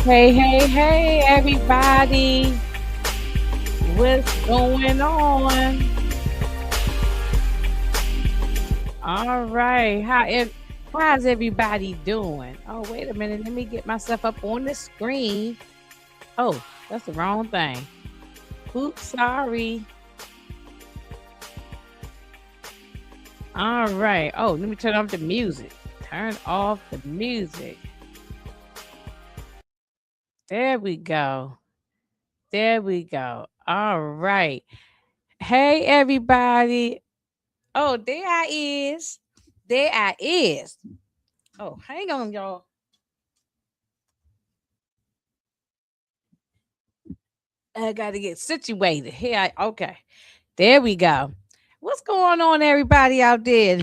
Hey, everybody. What's going on? All right. How's everybody doing? Oh, wait a minute. Let me get myself up on the screen. Oh, that's the wrong thing. Oops, sorry. All right. Oh, let me turn off the music. Turn off the music. There we go. There we go. All right. Hey, everybody. Oh, there I is. There I is. Oh, hang on, y'all. I gotta get situated. Okay. There we go. What's going on, everybody out there?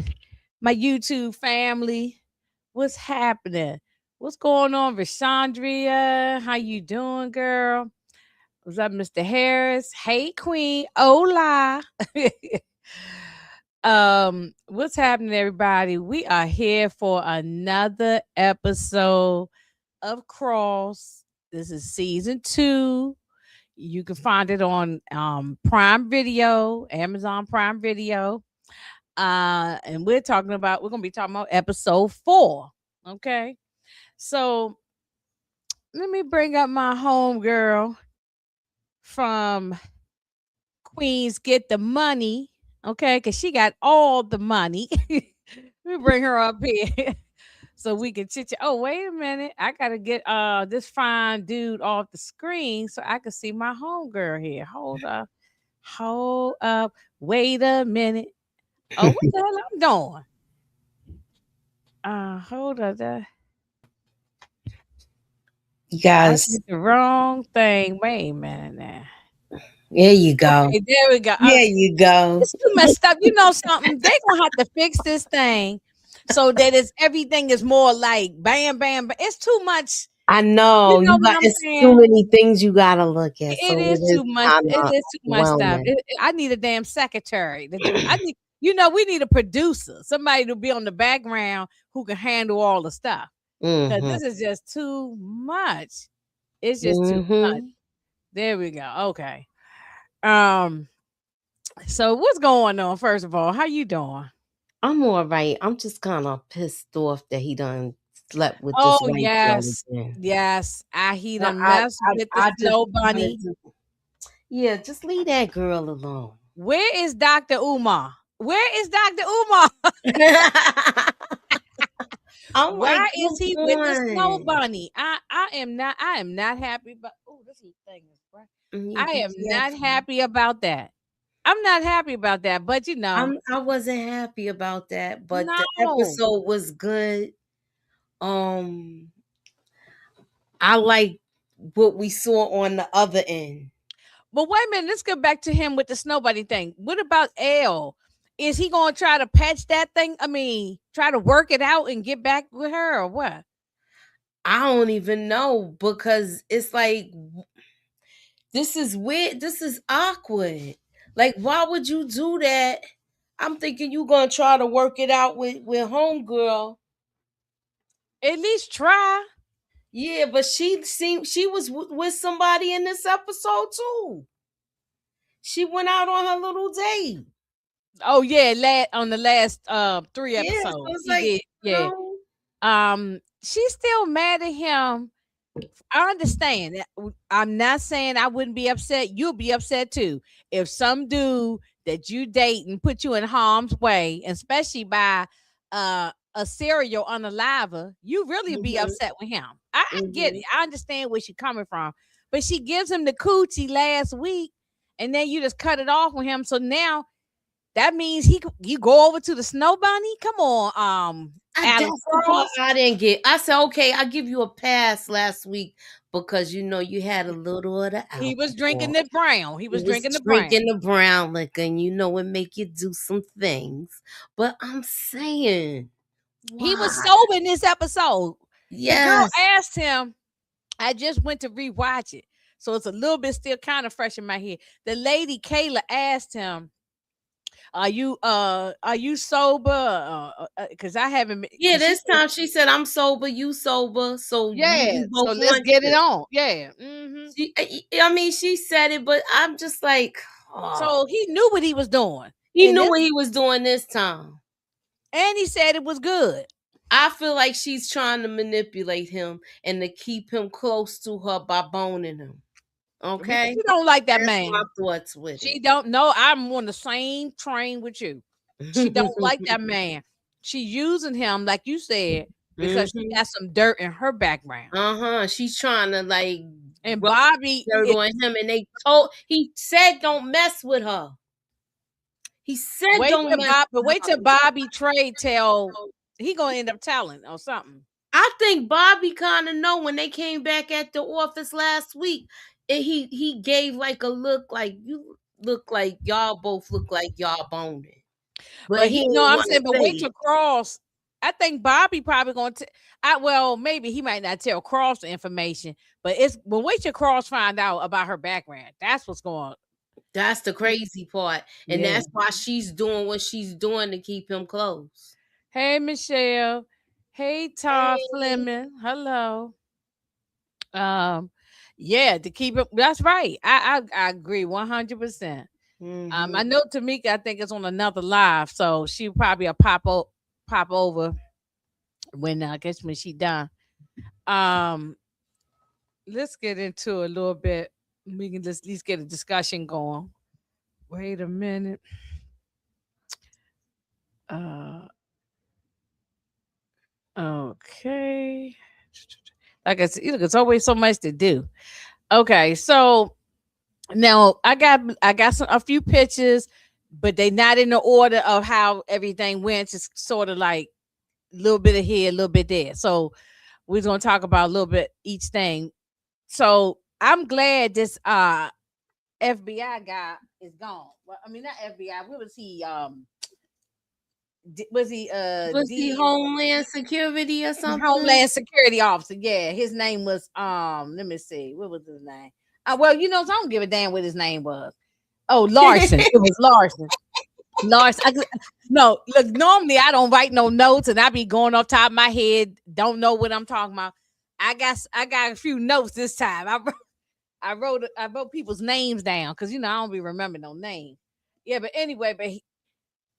My YouTube family. What's happening? What's going on, Rashandria? How you doing, girl? What's up, Mr. Harris? Hey, Queen. Hola. What's happening, everybody? We are here for another episode of Cross. This is season 2. You can find it on Prime Video, Amazon Prime Video. And we're gonna be talking about episode 4. Okay. So let me bring up my home girl from Queens Get the Money. Okay, because she got all the money. Let me bring her up here. So we can chit chat. Oh, wait a minute. I gotta get this fine dude off the screen so I can see my homegirl here. Hold up. Hold up. Wait a minute. Oh, what the hell I'm doing? Hold up. You I guys, did the wrong thing. Wait a minute now. there you go. Okay, there we go. There you go. It's too messed up. You know something? They gonna have to fix this thing so that everything is more like bam, bam, bam. It's too much. I You know know you what got. I'm It's too saying? many things you gotta look at, It so is it is too much. kind It of is too much stuff. overwhelming. I need a damn secretary to do. I need, we need a producer, somebody to be on the background who can handle all the stuff. Because Mm-hmm. this is just too much. It's just too much. Mm-hmm. There we go. Okay. Um. So what's going on? First of all, how you doing? I'm all right. I'm just kind of pissed off that he done slept with this Oh white girl yes, again. yes. He I, done I, messed with the I just snow wanted bunny. to. Yeah, just leave that girl alone. Where is Dr. Umar? Where is Dr. Umar? I'm like, Why is come he with the snow on. bunny? I am not happy. But oh, this thing is bright. Yeah, I be am not careful. happy about that. I'm not happy about that. But I wasn't happy about that, but the no. episode was good. Um, I like what we saw on the other end. But wait a minute, let's get back to him with the snow bunny thing. What about L? Is he gonna try to patch that thing? I mean, try to work it out and get back with her or what? I don't even know because it's like this is weird. This is awkward. Like, why would you do that? I'm thinking you gonna try to work it out with homegirl. At least try. Yeah, but she seemed she was with somebody in this episode too. She went out on her little date. Oh yeah, on the last 3 Yeah, so episodes. it's He like, did. Yeah. She's still mad at him. I understand. I'm not saying I wouldn't be upset. You'll be upset too. If some dude that you date and put you in harm's way, especially by a serial unaliver, you really be mhm, upset with him. I get it. mhm. I understand where she's coming from. But she gives him the coochie last week, and then you just cut it off with him. So now that means you go over to the snow bunny. Come on, Adam That's the part Cross. I didn't get. I said, okay, I give you a pass last week because you had a little of the He was drinking alcohol. the brown. He You was was drinking the brown. drinking the brown liquor, and it make you do some things. But I'm saying, He why? was sober in this episode. The girl Yes. asked him, I just went to rewatch it. So it's a little bit still kind of fresh in my head. The lady Kayla asked him, are you sober? Because I haven't. Yeah, Because she this said, time she said, "I'm sober, you sober, so we yeah. So both let's want get it this." on. Yeah. Hmm. I mean, she said it, but I'm just like, oh. So he knew what he was doing, He and knew this, what he was doing this time. and he said it was good. I feel like she's trying to manipulate him and to keep him close to her by boning him. Because Okay? she don't like that That's my man. thoughts with She it. don't know. I'm on the same train with you. She don't like that man. She using him, like you said, because she Hmm. got some dirt in her background. Uh-huh. She's trying to like And rub Bobby, dirt on him, and he said don't mess with her. He said don't mess with wait till her. Bobby Trey tell he gonna end up telling or something. I think Bobby kind of know when they came back at the office last week. And he gave like a look like you look like y'all both look like y'all boning. But But he he no, didn't I'm want to saying, but say wait it. till Cross. I think Bobby probably gonna well, maybe he might not tell Cross the information, but it's when wait till Cross find out about her background. That's what's going. That's the crazy part. And Yeah. that's why she's doing what she's doing to keep him close. Hey Michelle. Hey Todd Hey. Fleming. Hello. Um, yeah, to keep it. That's right. I agree 100%. I Mm-hmm. know Tamika. I think it's on another live, so she probably a pop over when I guess when she done. Um, let's get into a little bit. We can just at least get a discussion going. Wait a minute. Uh, okay. Like I said, look, it's always so much to do. Okay, so now I got a few pictures, but they not in the order of how everything went. Just sort of like a little bit of here, a little bit there. So we're gonna talk about a little bit each thing. So I'm glad this FBI guy is gone. Well, I mean not FBI. What was he? Was he Was he D Homeland Security or something? Homeland Security officer? Yeah, his name was Let me see. What was his name? Well, so I don't give a damn what his name was. Oh, Larson. It was Larson. Larson. No, look. Normally I don't write no notes, and I be going off top of my head. Don't know what I'm talking about. I got a few notes this time. I wrote people's names down because I don't be remembering no names. Yeah, but anyway,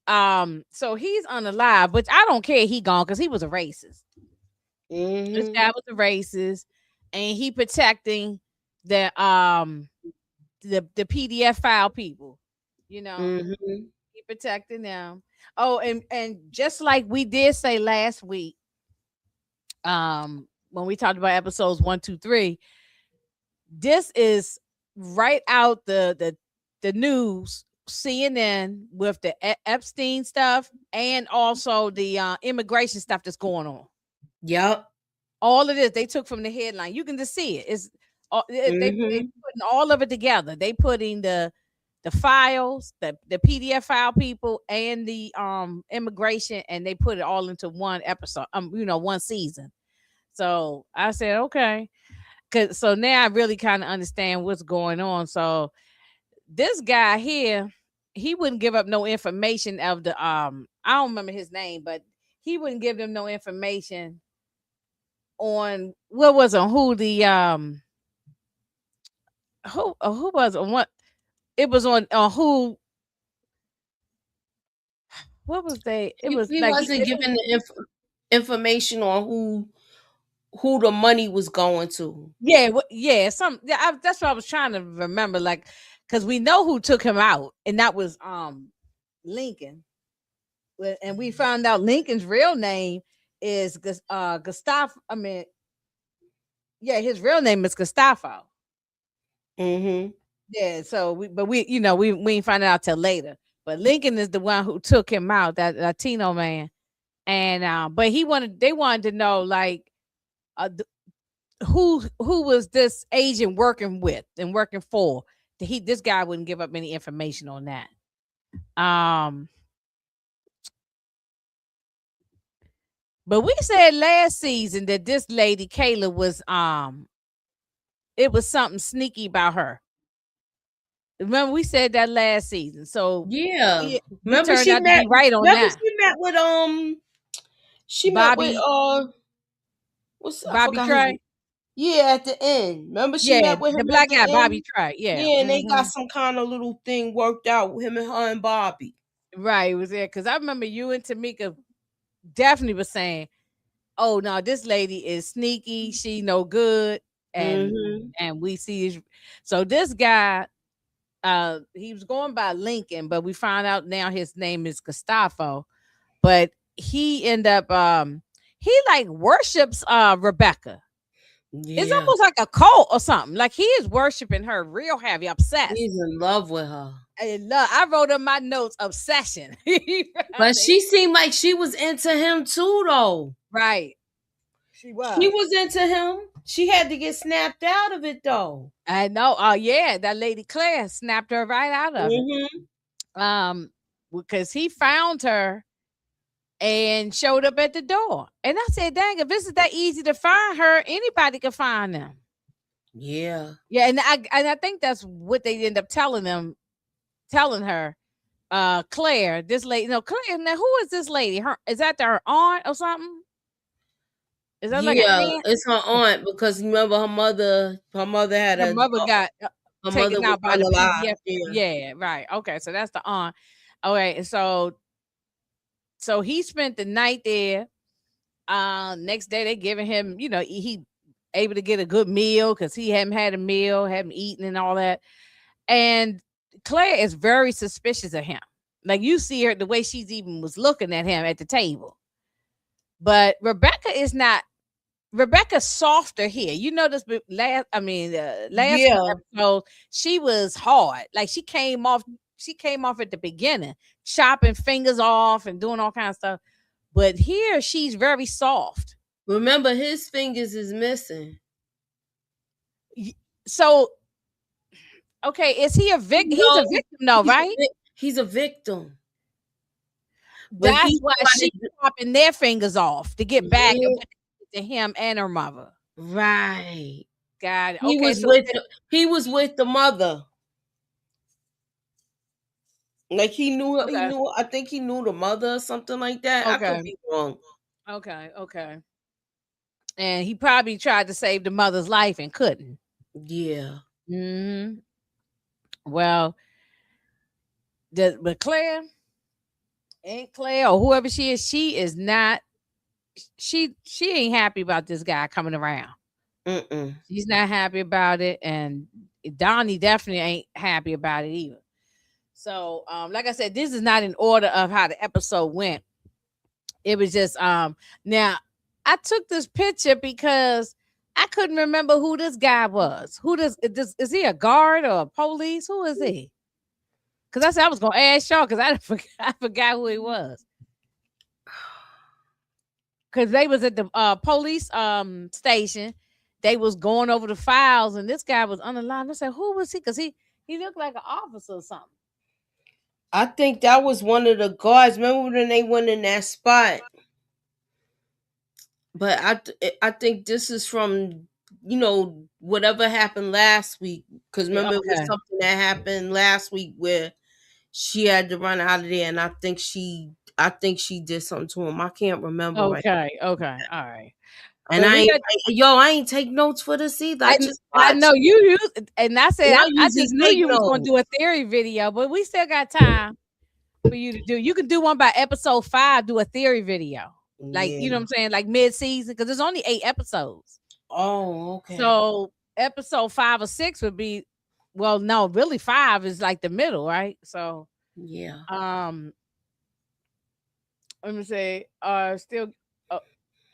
so he's unalive, which I don't care. He gone because he was a racist. This Mm-hmm. guy was a racist, and he protecting the PDF file people. You know, Mm-hmm. he protecting them. Oh, and just like we did say last week, when we talked about episodes 1, 2, 3, this is right out the news. CNN with the Epstein stuff and also the immigration stuff that's going on. Yep. All of this they took from the headline. You can just see it. It's they Mm-hmm. putting all of it together. They putting the files, the PDF file people, and the immigration, and they put it all into one episode. One season. So I said okay, cause so now I really kind of understand what's going on. So this guy here, he wouldn't give up no information of the I don't remember his name, but he wouldn't give them no information on what was on who the who was on what it was on who what was they it was He like wasn't giving the information on who the money was going to. yeah yeah that's what I was trying to remember, like because we know who took him out, and that was Lincoln. And we found out Lincoln's real name is Gustav. I mean, yeah, his real name is Gustavo. Mm-hmm. Yeah, so we ain't find it out till later. But Lincoln is the one who took him out, that Latino man. And but they wanted to know like who was this agent working with and working for. This guy wouldn't give up any information on that. Um but we said last season that this lady Kayla was it was something sneaky about her. Remember we said that last season. So Yeah. we turned out to be right on Remember that. she met with she met with Bobby what's I Bobby forgot his Trey. name. Yeah, at the end. Remember she Yeah, met with the him at black the guy, Bobby end? Trey. Yeah. Yeah, and they got some kind of little thing worked out with him and her and Bobby. Right, it was there because I remember you and Tamika definitely was saying, "Oh no, this lady is sneaky. She no good," and Mm-hmm. we see so this guy, he was going by Lincoln, but we found out now his name is Gustavo. But he end up he like worships Rebecca. It's Yeah. almost like a cult or something. Like he is worshiping her real heavy, obsessed. He's in love with her. I wrote in my notes obsession. But she seemed like she was into him too, though. Right. She was into him. She had to get snapped out of it, though. I know. Oh yeah, that lady Claire snapped her right out of it. Because he found her and showed up at the door. And I said, dang, if this is that easy to find her, anybody can find them. Yeah. Yeah, and I think that's what they end up telling her. Claire, this lady, no, Claire, now who is this lady? Her is that her aunt or something? Is that like an Yeah, aunt? it's her aunt because remember her mother had Her mother got her mother taken was out by the unalive. PDF. Yeah. Yeah, right. Okay, so that's the aunt. Okay, so he spent the night there. Next day they giving him, he able to get a good meal because he hadn't had a meal, hadn't eaten and all that. And Claire is very suspicious of him. Like you see her the way she's even was looking at him at the table. But Rebecca is not. Rebecca's softer here. You notice last Yeah. episode, she was hard. Like she came off at the beginning, chopping fingers off and doing all kinds of stuff. But here she's very soft. Remember his fingers is missing. So okay, is he a victim? He's a victim though, right? He's a victim. But That's why she's chopping their fingers off to get back to him and her mother. Right. God, he was with the mother. Like he knew her, okay. I think he knew the mother or something like that. Okay. I could be wrong. Okay. And he probably tried to save the mother's life and couldn't. Yeah. Mm-hmm. Well, but Claire or whoever she is not. She ain't happy about this guy coming around. She's not happy about it, and Donnie definitely ain't happy about it either. So, like I said, this is not in order of how the episode went. It was just now I took this picture because I couldn't remember who this guy was. Is he a guard or a police? Who is he? Because I said I was gonna ask y'all because I forgot who he was. Because they was at the police station. They was going over the files, and this guy was on the line. I said, who was he? Because he looked like an officer or something. I think that was one of the guards. Remember when they went in that spot? But I think this is from whatever happened last week. Because remember it was something that happened last week where she had to run out of there, and I think she did something to him. I can't remember. Okay, all right. And I ain't take notes for this either. I know you used, and I said I just knew you was going to do a theory video, but we still got time for you to do. You can do one by episode 5. Do a theory video, like you know what I'm saying, like mid-season, because there's only 8 episodes. Oh, okay. So episode 5 or 6 would be, well, no, really 5 is like the middle, right? So yeah. Let me say, are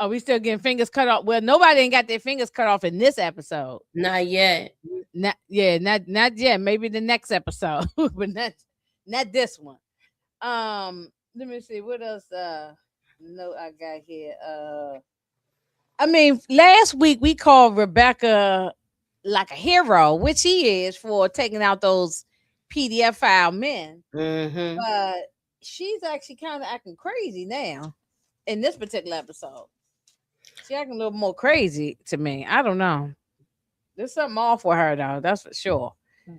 we still getting fingers cut off? Well, nobody ain't got their fingers cut off in this episode. Not yet. Not yet. Maybe the next episode, but not this one. Let me see what else. No, I got here. I mean, last week we called Rebecca like a hero, which he is for taking out those PDF file men. Mm-hmm. But she's actually kind of acting crazy now in this particular episode. She acting a little more crazy to me. I don't know. There's something off with her though. That's for sure.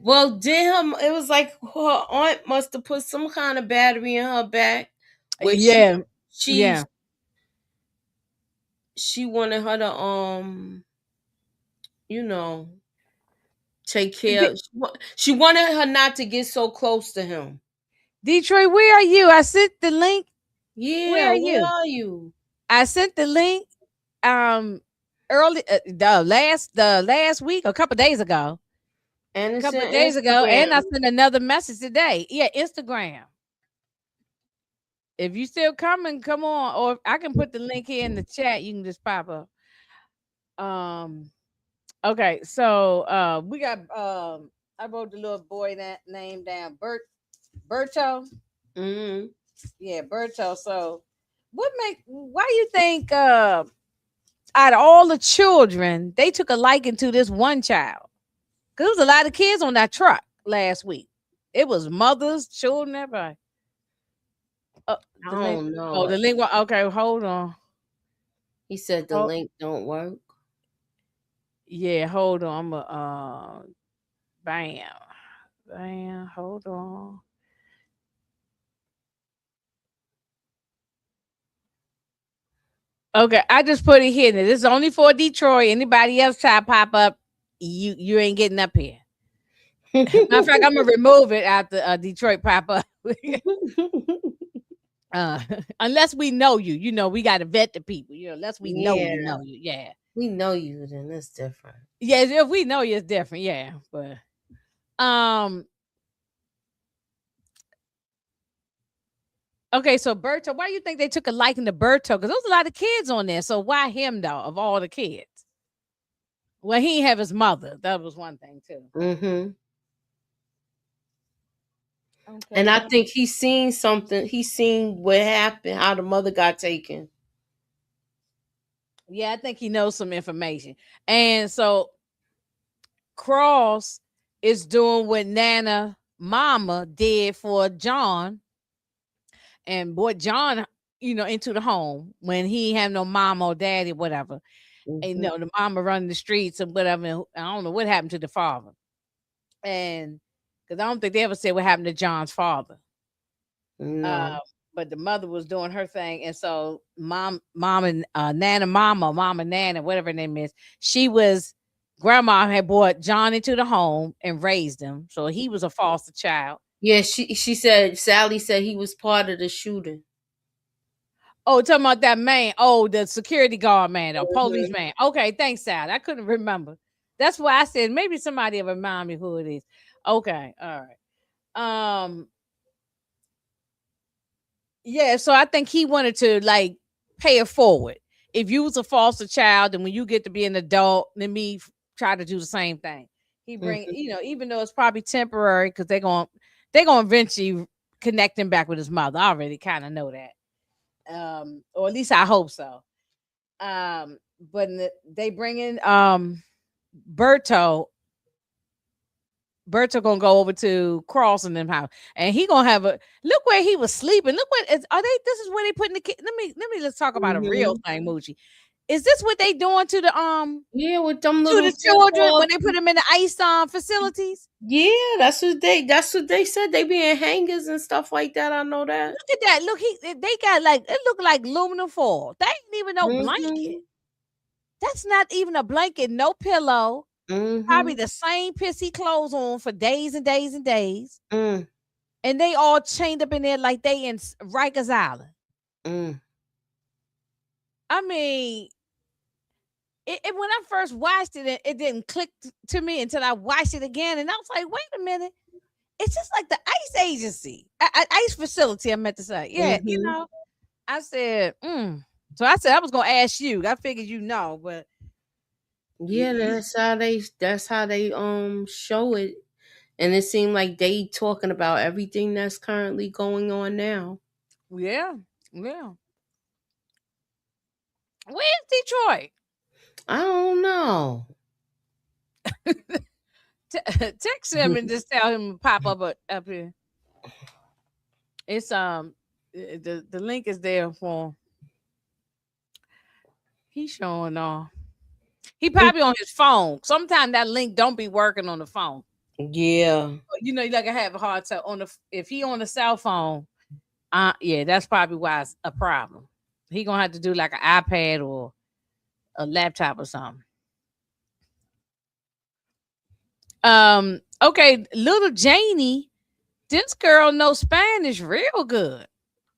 Well, damn, it was like her aunt must have put some kind of battery in her back where Yeah, she yeah. she wanted her to you know, take care. She wanted her not to get so close to him. Detroit, where are you? I sent the link. Where Yeah, are where you? are you? I sent the link um early the last week, a couple days ago. And A it's couple in of days ago, and I Instagram. sent another message today. Yeah, Instagram. If you still coming, come on. Or I can put the link here in the chat. You can just pop up. Um okay, so we got I wrote the little boy that name down. Berto. Mm-hmm. Yeah, Berto. So why you think out of all the children, they took a liking to this one child? Because there was a lot of kids on that truck last week. It was mothers, children, everybody. Uh, I the link. don't Oh, know. the link. Okay, hold on. He said the Hold, link don't work. yeah, hold on. I'm a bam, bam. Hold on. Okay, I just put it here. Now, this is only for Detroit. Anybody else try to pop up, you ain't getting up here. Matter of fact, I'm gonna remove it after Detroit pop up. uh, unless we know you, we got to vet the people. Unless we Yeah, know you. Yeah, we know you. Then it's different. yeah. If we know you, it's different. Yeah, but um, okay. So Berto, why do you think they took a liking to Berto? Because there was a lot of kids on there. So why him though? Of all the kids, well, he didn't have his mother. That was one thing too. Mm-hmm. And I Okay. think he's seen something. He's seen what happened, how the mother got taken. Yeah, I think he knows some information. And so Cross is doing what Nana Mama did for John and brought John, into the home when he had no mom or daddy, whatever. And Mm-hmm. the mama running the streets and whatever. And I don't know what happened to the father. And because I don't think they ever said what happened to John's father. Uh, No. but the mother was doing her thing, and so mom and mama Nana, whatever her name is, she was grandma had brought John into the home and raised him, so he was a foster child. Yeah, she said Sally said he was part of the shooting. Oh, talking about that man. Oh, the security guard man, or police Mm-hmm. man. Okay, thanks, Sal. I couldn't remember. That's why I said maybe somebody will remind me who it is. Okay, all right. Yeah, so I think he wanted to like pay it forward. If you was a foster child, and when you get to be an adult, let me try to do the same thing. He bring, Mm-hmm. even though it's probably temporary, because they're gonna eventually connect him back with his mother. I already kind of know that, or at least I hope so. But they bring in Berto. Berto gonna go over to Cross in them house, and he gonna have a look where he was sleeping. Look what is are they? This is where they putting the kid. Let me let's talk about a real Mm-hmm. thing, Moochie. Is this what they doing to Yeah, with them to little the children so-called. when they put them in the ice facilities? Yeah, that's what they said. They being hangers and stuff like that. I know that. Look at that. Look, they got like it look like aluminum foil. That ain't even no Mm-hmm. blanket. That's not even a blanket. No pillow. Probably Mm-hmm. the same pissy clothes on for days and days and days, Mm. and they all chained up in there like they in Rikers Island. Mm. I mean, when I first watched it, it didn't click to me until I watched it again, and I was like, "Wait a minute! It's just like the ICE agency, ICE facility." I meant to say, yeah, Mm-hmm. I said, So I said I was gonna ask you. I figured but Yeah, that's how they show it. And it seemed like they talking about everything that's currently going on now. yeah, yeah. Where's Detroit? I don't know. Text him and just tell him to pop up here. It's the link is there for he's showing off. He probably on his phone. Sometimes that link don't be working on the phone. Yeah. Like I have a hard time on the if he on the cell phone. Yeah, that's probably why it's a problem. He gonna have to do like an iPad or a laptop or something. Okay, little Janie, this girl knows Spanish real good.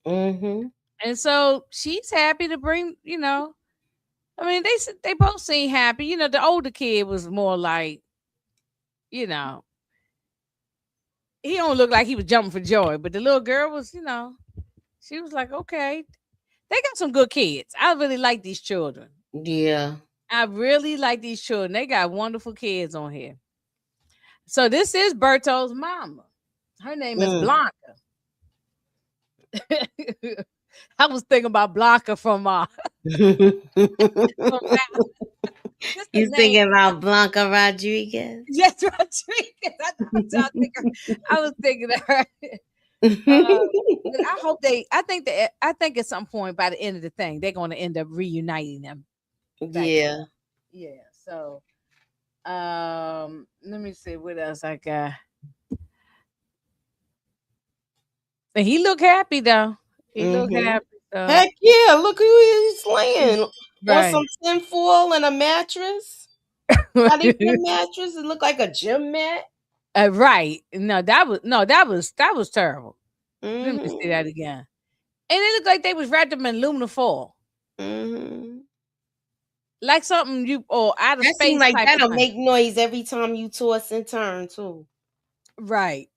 Mm-hmm. And so she's happy to bring, I mean, they both seem happy. The older kid was more like, you know, he don't look like he was jumping for joy, but the little girl was, she was like, okay, they got some good kids. I really like these children. Yeah. I really like these children. They got wonderful kids on here. So this is Berto's mama. Her name is Mm. Blanca. I was thinking about Blanca from from just the You name. thinking about Blanca Rodriguez? Yes, Rodriguez. I was thinking of her. But I hope I think at some point by the end of the thing, they're going to end up reuniting them back together. Yeah. Yeah. So, let me see what else I got. And he looked happy though. He looked Mm-hmm. happy. So Heck yeah! Look who he's laying on right, some tinfoil and a mattress. Not even a mattress. It looked like a gym mat. right. That was terrible. Let me see Mm-hmm. that again. And it looked like they was wrapped up in aluminum foil, Mm-hmm. like something you or outer That seemed space like type of that'll thing. make noise every time you toss and turn too. Right.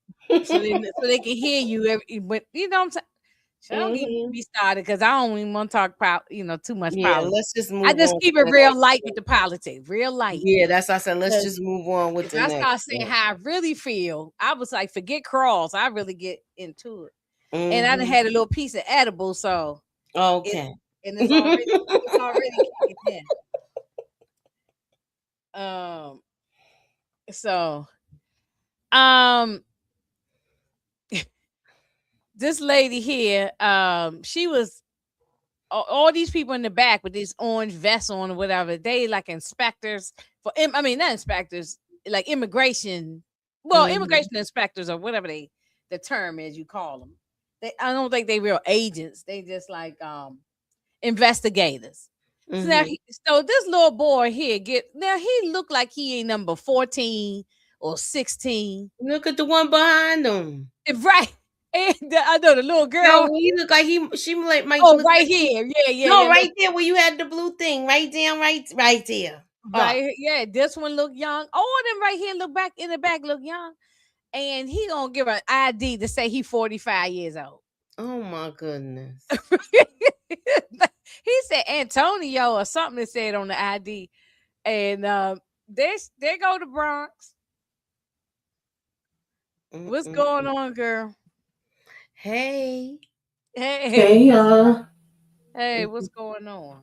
So they can hear you but what I'm saying. So don't get Mm-hmm. me started because I don't even want to talk too much Yeah, politics. let's just I move just on keep to it the real next light with one. the politics, real light. Yeah, that's what I said. Let's 'Cause just move on with if the I next start saying one. how I really feel, I was like, forget crawls. I really get into it. And I done Mm-hmm. had a little piece of edible, so it Okay. and it's already kicking in. So um this lady here, she was all these people in the back with this orange vest on or whatever, they like inspectors I mean, not inspectors, like immigration. Well, Mm-hmm. immigration inspectors or whatever the term is you call them. I don't think they real agents. They just like investigators. So Mm-hmm. so this little boy here he looked like he ain't number 14 or 16. Look at the one behind them. Right. And I know the little No, girl. he look like she might Oh, look right like he. here. Yeah, yeah, No, yeah. right there where you had the blue thing, right down, right there. Oh, Right, yeah, this one look young. All them right here look back in the back look young. And he gonna give an ID to say he 45 years old. oh my goodness. He said Antonio or something that said on the ID. And there go the Bronx. What's going Mm-mm-mm. on, girl? Hey. Hey, Hey y'all. hey, what's going on?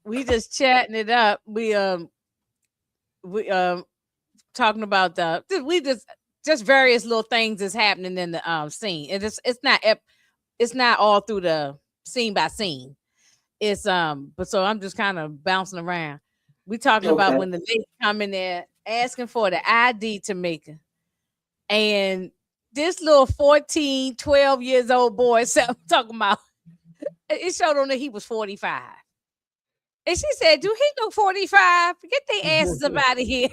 We just chatting it up. We talking about we just various little things that's happening in the scene. And it's not all through the scene by scene. It's but so I'm just kind of bouncing around. We talking about Okay. when the lady come in there asking for the ID to make her. And this little 14, 12 years old boy, so I'm talking about it showed on that he was 45. And she said, do he look 45? Get their asses up out of here.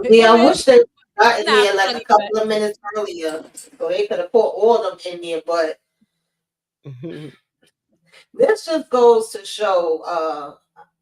Yeah, I It's wish they gotten not here like a funny, but couple of minutes earlier, so they could have put all of them in there. But this just goes to show,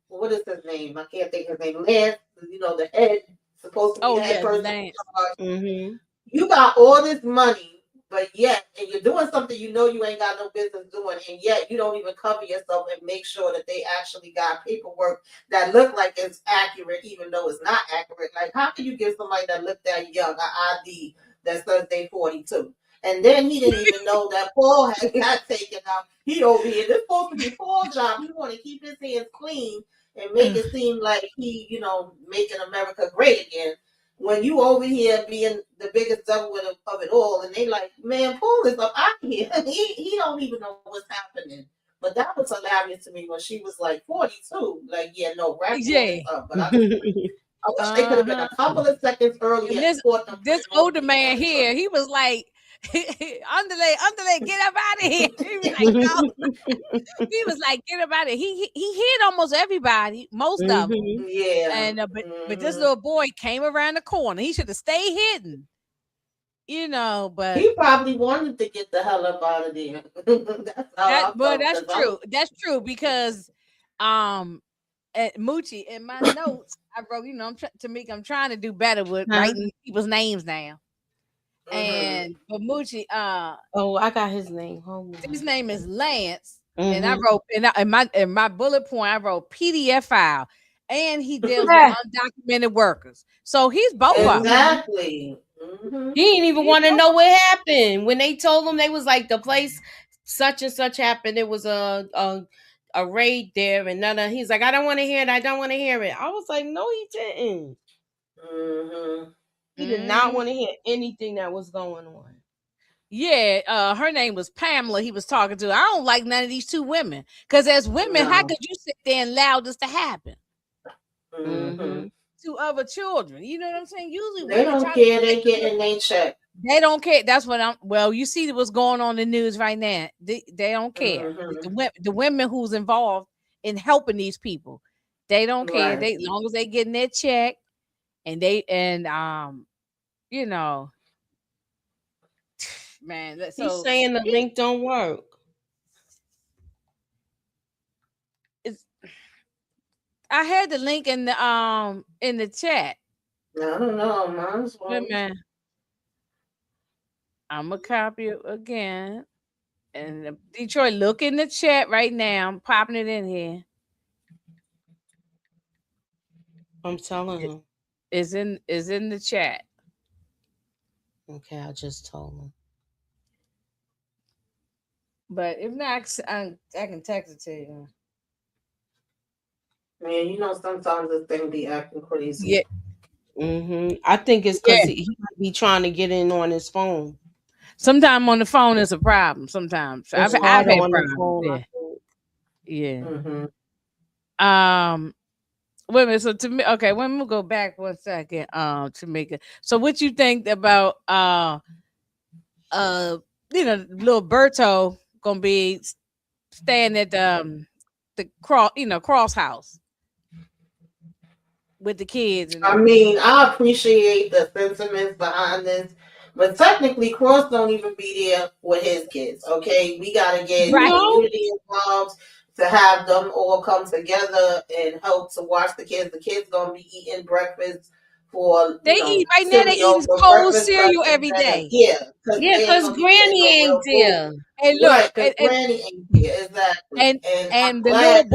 what is his name? I can't think of his name. Lance, the head, supposed to be oh the head yeah, person. Lance. Mm-hmm. You got all this money, but yet, and you're doing something you ain't got no business doing, and yet you don't even cover yourself and make sure that they actually got paperwork that look like it's accurate, even though it's not accurate. Like, how can you give somebody that looked that young an ID that says they 42? And then he didn't even know that Paul had got taken out. He over here. This supposed to be Paul's job. He want to keep his hands clean and make it seem like he, making America great again when you over here being the biggest devil of it all, and they like, man, Paul is up out here. he don't even know what's happening. But that was hilarious to me when she was like 42. Like, yeah, no, rap all this Yeah. up. But I just I wish they could have been a couple of seconds earlier And and caught them this putting on older the man here, he was like, underlay, get up out of here. He was like, no. He was like, get up out of here. He hit almost everybody, most of them. Mhm. Yeah. And but this little boy came around the corner. He should have stayed hidden, but He probably wanted to get the hell up out of there. That's how I felt. that's 'Cause I true. was, That's true because at Moochie in my notes, I wrote, Tamika, I'm trying to do better with Huh? writing people's names down. mhm. And but Moochie, Oh, I got his name. Hold his on. name is Lance, and I Mhm. wrote in my bullet point, I wrote PDF file, and he deals with Yeah. undocumented workers. So he's both of them. Mhm. Exactly. He didn't even He's want to both. know what happened when they told him they was like the place such and such happened. It was a raid there, and none of. He's like, I don't want to hear it. I don't want to hear it. I was like, no, he didn't. Mhm. He did not Mhm. want to hear anything that was going on. Yeah, her name was Pamela. He was talking to. I don't like none of these two women because as women, how No. could you sit there and allow this to happen Mhm. Mhm. to other children? You know what I'm saying? Usually, They women don't try to care. protect They the getting they check. They don't care. That's what I'm. Well, you see what's going on in the news right now. They don't care. Mhm. The women who's involved in helping these people, they don't care. Right. They long as they getting their check and you know, man. He's So saying the link don't work. it's. I had the link in the chat. I don't know. Mine's Wait a one. minute. I'm gonna copy it again. And Detroit, look in the chat right now. I'm popping it in here. I'm telling It him. is in the chat. Okay, I just told him. But if not, I can text it to you. Man, you know sometimes this thing be acting crazy. Yeah, I think it's because yeah. he might be trying to get in on his phone. Sometimes on the phone is a problem. Sometimes It's I've harder had on the problems. phone, I Yeah, think. yeah. Mhm. Um, wait a minute. So to me, okay. Let me go back one second. To make it. So what you think about uh, little Berto gonna be staying at the cross house with the kids and I everything. mean, I appreciate the sentiments behind this, but technically, Cross don't even be there with his kids. Okay, we gotta get the Right. No. community involved to have them all come together and help to watch the kids. The kids gonna be eating breakfast for They eat right now. They eating cereal for cold breakfast, lunch, cereal and every dinner. day. Yeah, because Yeah, they ain't because gonna be getting Granny no ain't real food. there. And look, Right, because Granny ain't here. Exactly, and and I'm and glad.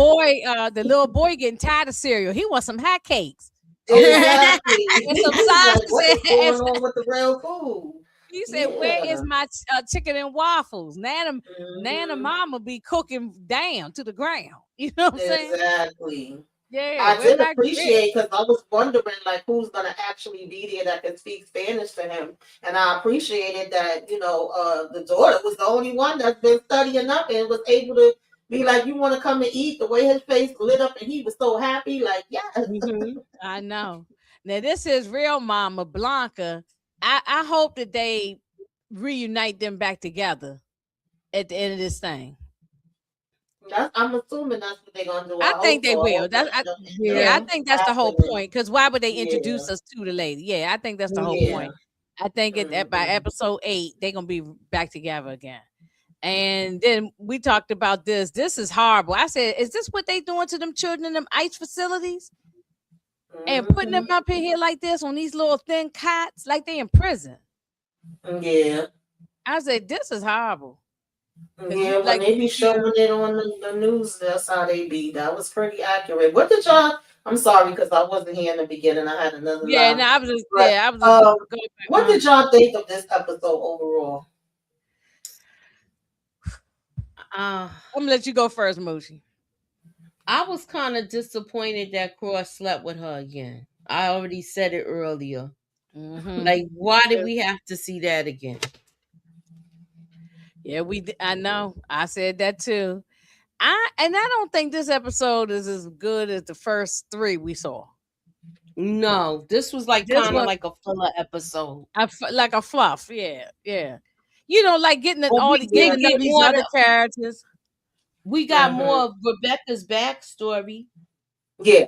the little boy getting tired of cereal. He wants some hot cakes. Okay, Exactly. and some He's like, what is sausages. going on with the real food? He said, "Where is Yeah. my chicken and waffles?" Nana, Hmm. mama be cooking down to the ground. You know what I'm saying? Exactly. Yeah, I where did my grits? appreciate because I was wondering like who's gonna actually be there that can speak Spanish to him, and I appreciated that the daughter was the only one that's been studying up and was able to be like, you want to come and eat? The way his face lit up and he was so happy, like yes. hmm I know. Now this is real Mama Blanca. I hope that they reunite them back together at the end of this thing. I'm assuming that's what they're gonna do. I I think hope they so. I will. hope that it'll end up Yeah, I Yeah. think that's the whole happening. point. Because why would they Yeah. introduce us to the lady? Yeah, I think that's the whole Yeah. point. Yeah. I think by Hmm. episode 8, they're gonna be back together again. And then we talked about this. This is horrible. I said, is this what they doing to them children in them ICE facilities? And putting them Hmm. up in here like this on these little thin cots, like they in prison. Yeah. I said, this is horrible. Cause you Yeah, when like they be you showing it on the news, that's how they be. That was pretty accurate. What did y'all? I'm sorry because I wasn't here in the beginning. I had another yeah, line. no, But I was just going back. what did y'all think of this episode overall? Uh, I'm gonna let you go first, Moshi. I was kind of disappointed that Cross slept with her again. I already said it earlier. Mm-hmm. Like, why did we have to see that again? Yeah, I know. I said that too. I don't think this episode is as good as the first 3 we saw. No, this was like This kind of was like a filler episode. like a fluff. Yeah, yeah. You know, like getting But all we the did getting to know get these more. other characters. We got Mhm. more of Rebecca's backstory. Yeah,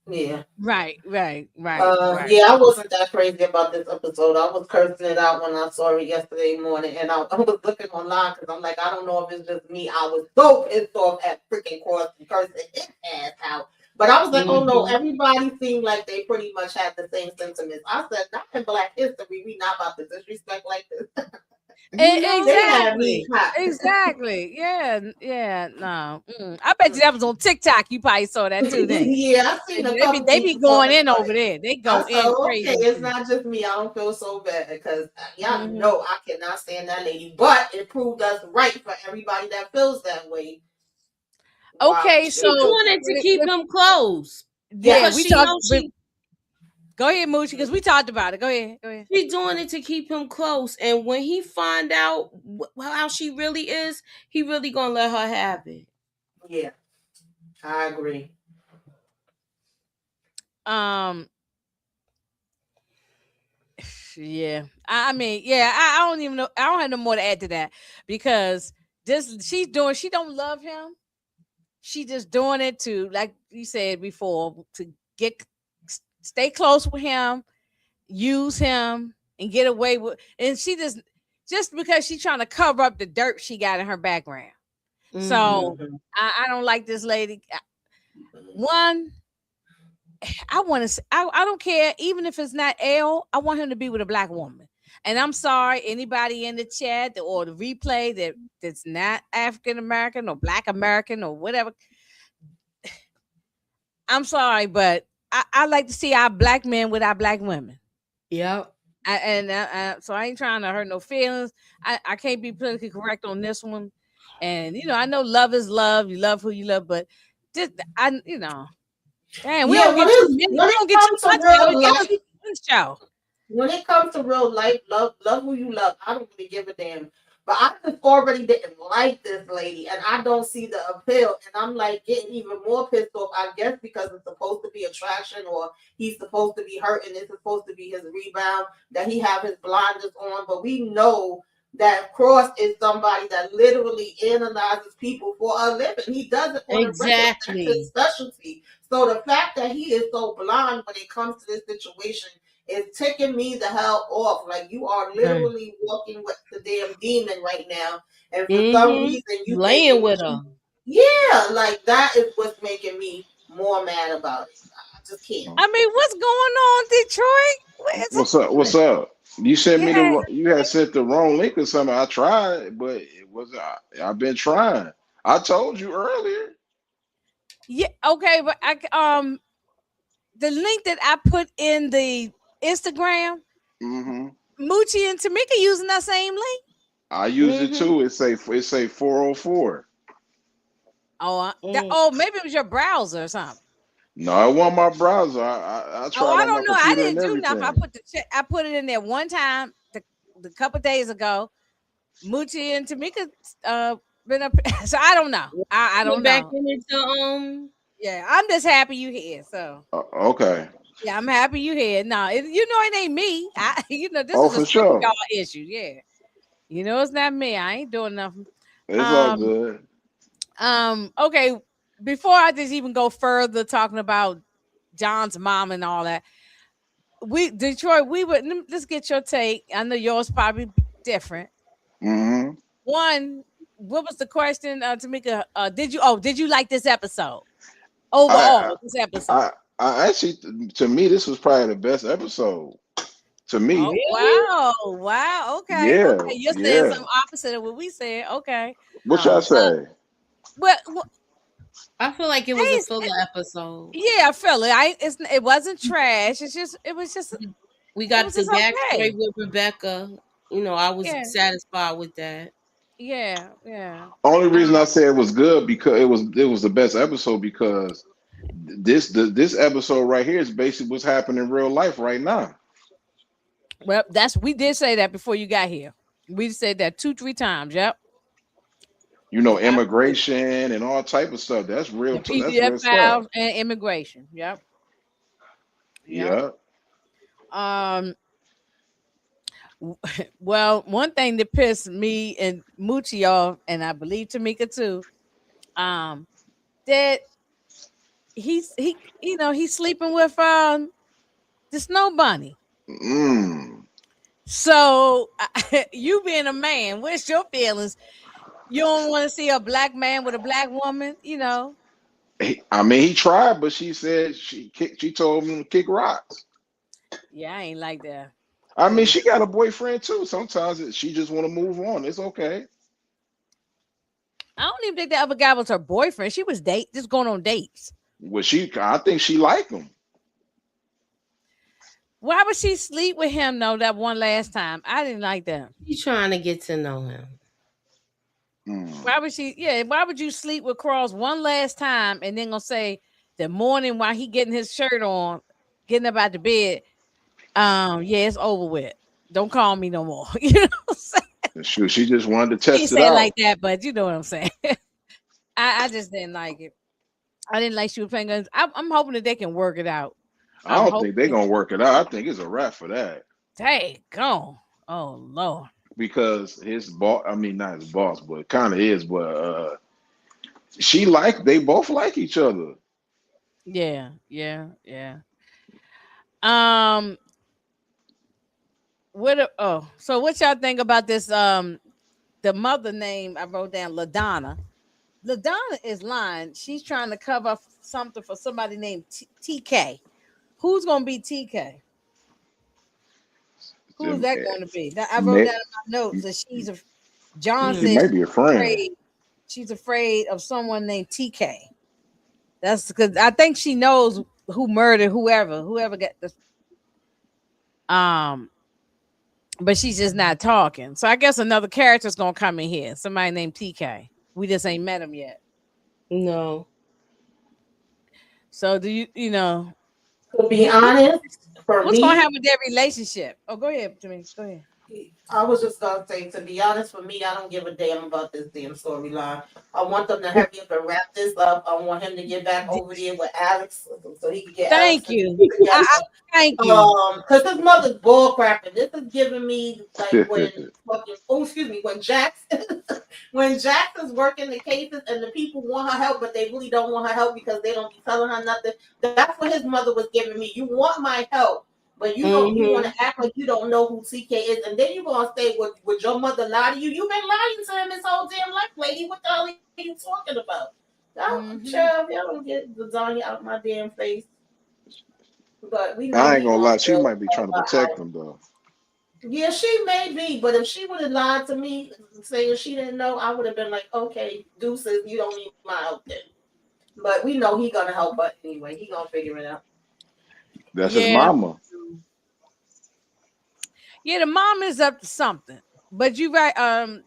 yeah. Right, right, right. Yeah, I wasn't that crazy about this episode. I was cursing it out when I saw it yesterday morning, and I was looking online because I'm like, I don't know if it's just me. I was so pissed off at freaking Cross and cursing his ass out. But I was like, oh no, Mm-hmm. everybody seemed like they pretty much had the same sentiments. I said, not in Black History, we not about to disrespect like this. They No. had me Exactly. hot. Exactly. Yeah. Yeah. No. I bet you that was on TikTok. You probably saw that too. Then Yeah, I seen a couple they be people talking going in about over it. there. They I go said, in okay, crazy it's too. not just me. I don't feel so bad because y'all Hmm. know I cannot stand that lady. But it proved us right for everybody that feels that way. Wow. Okay, She so doing it to keep him close yeah, because Yes. we she talked. knows she Go ahead, Moochie, because we talked about it. Go ahead. Go ahead. she doing it to keep him close. And when he find out how she really is, he really gonna let her have it. Yeah, I agree. Um. Yeah. I mean, yeah. I don't even know. I don't have no more to add to that because this she's doing. She don't love him. She just doing it to, like you said before, to get stay close with him, use him, and get away with. And she just because she's trying to cover up the dirt she got in her background. Mm-hmm. So Mm-hmm. I don't like this lady. One, I want to. I don't care, even if it's not L. I want him to be with a black woman. And I'm sorry, anybody in the chat or the replay that's not African American or Black American or whatever. I'm sorry, but I like to see our black men with our black women. Yep. So I ain't trying to hurt no feelings. I can't be politically correct on this one. And I know love is love. You love who you love, but just damn, we Yeah, don't get too many. when We it don't get too comes to much of it. real Give us life, one show. when it comes to real life, love who you love. I don't really give a damn. But I just already didn't like this lady, and I don't see the appeal. And I'm like getting even more pissed off. I guess because it's supposed to be attraction, or he's supposed to be hurt, and it's supposed to be his rebound that he have his blinders on. But we know that Cross is somebody that literally analyzes people for a living. He does it on a regular. That's his Exactly. specialty. So the fact that he is so blind when it comes to this situation is ticking me the hell off. Like you are literally walking with the damn demon right now, and for some Mm-hmm. reason you Laying thinking, with her. yeah, like that is what's making me more mad about it. I just can't. I mean, what's going on, Detroit? What is What's up? What's it? up? You sent me Yeah, you had sent the wrong link or something. I tried, but it was I've been trying. I told you earlier. yeah. Okay, but the link that I put in the Instagram, Hmm. Moochie and Tamika using that same link. I use it Mm-hmm. too. It say 404. Maybe it was your browser or something. No, it wasn't my browser. I Oh, tried I on my don't know. I computer and didn't do nothing. everything. I put it in there one time the couple days ago. Moochie and Tamika been up, so I don't know. I don't Went back know. in into Yeah, I'm just happy you here. So Okay. yeah, I'm happy you here. No, it ain't me. This Oh, is a for strictly sure. y'all issue. Yeah, it's not me. I ain't doing nothing. It's all Um, good. okay. Before I just even go further talking about John's mom and all that, Detroit, let's get your take. I know yours probably different. Hmm. One, what was the question, Tamika? Did you like this episode I overall? This episode. I actually, to me, this was probably the best episode. To me, Oh really? wow, wow. Okay, yeah, okay. You're saying yeah. something opposite of what we said. Okay. What y'all Uh, say? well, I feel like it was a hey, filler episode. yeah, I feel it. It wasn't trash. We It got was the just backstory okay. with Rebecca. I was Yeah, satisfied with that. yeah, yeah. Only reason I Um, say it was good because it was the best episode because this episode right here is basically what's happening in real life right now. well, we did say that before you got here. We said that 2, 3 times. Yep, absolutely. Immigration and all type of stuff. That's real. The That's PDF real stuff. files and immigration. Yep, Yeah. Yeah. Um. Well, one thing that pissed me and Moochie off, and I believe Tamika too, um, that he's sleeping with the snow bunny. Mm. So you being a man, what's your feelings? You don't want to see a black man with a black woman, you know? I mean, he tried, but she said she told him to kick rocks. Yeah, I ain't like that. I mean, Cause she got a boyfriend too. Sometimes she just want to move on. It's okay. I don't even think the other guy was her boyfriend. She was just going on dates. Well, I think she liked him. Why would she sleep with him though that one last time? I didn't like that. You trying to get to know him. Mm. Why would why would you sleep with Cross one last time and then gonna say the morning while he getting his shirt on, getting up out the bed, yeah, it's over with. Don't call me no more. You know what I'm saying? Shoot, she just wanted to She didn't test it say it like out. that, but you know what I'm saying. I just didn't like it. I didn't like she was playing guns. I'm hoping that they can work it out. I I'm don't think they're hoping. gonna work it out. I think it's a wrap for that Dang, gone. Oh Lord. because his boss. I mean, not his boss, but kind of is. But they both like each other. Yeah, yeah, yeah. Um, so what y'all think about this? The mother name I wrote down, Ladonna. Ladonna is lying. She's trying to cover up something for somebody named TK. Who's gonna be TK? Who is Then, that going to be? Now, I wrote may- down in my notes that John she Hmm. says may be a friend. she's afraid of someone named TK. That's because I think she knows who murdered whoever got this. Um, but she's just not talking. So I guess another character's gonna come in here. Somebody named TK. We just ain't met him yet. No. So do you To be honest, for what's gonna me, happen with their relationship? Oh, go ahead, Jimmy. Go ahead. I was just gonna say, to be honest, for me, I don't give a damn about this damn storyline. I want them to hurry up and wrap this up. I want him to get back over there with Alex so he can get Alex Thank and you. together. Thank you. Because his mother's bull crapping. This is giving me like when fucking excuse me, when Jax when Jax is working the cases and the people want her help, but they really don't want her help because they don't be telling her nothing. That's what his mother was giving me. You want my help, but you want Mm-hmm. to act like you don't know who CK is, and then you gonna say, would your mother lie to you? You've been lying to him his whole damn life, lady. What the hell are you talking about? Don't, Hmm. child, y'all don't get lasagna out my damn face. But we know I ain't he gonna gonna lie. She still might be trying to protect him though. yeah, she may be, but if she would have lied to me saying she didn't know, I would have been like, okay, deuces, you don't need my help then. But we know he gonna help her anyway. He gonna figure it out. That's his Yeah. mama. Yeah, the mom is up to something. But you right,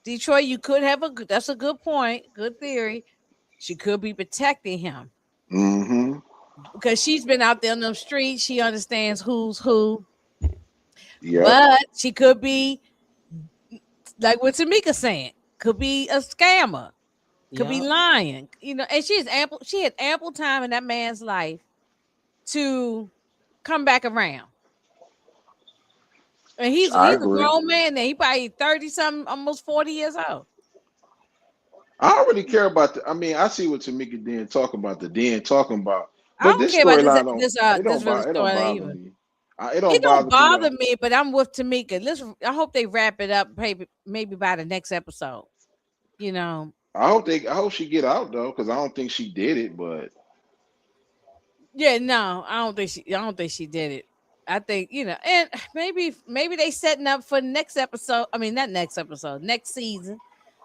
Detroit, you could have that's a good point, good theory. She could be protecting him Mm-hmm. because she's been out there on them streets. She understands who's who, Yep. but she could be like what Tamika saying, could be a scammer, could be Yep. lying, and she had ample time in that man's life to come back around. And I he's a agree. grown man now. He probably 30 something, almost 40 years old. I don't really care about the. I mean, I see what Tamika Den talking about, I but don't this care about storyline don't. this really It don't story bother either. me. It It don't don't bother me bother though. me, but I'm with Tamika. I hope they wrap it up maybe by the next episode. You know. I hope she get out though, because I don't think she did it. But Yeah, no, I don't think she did it. I think, and maybe they setting up for next episode. I mean, not next episode, next season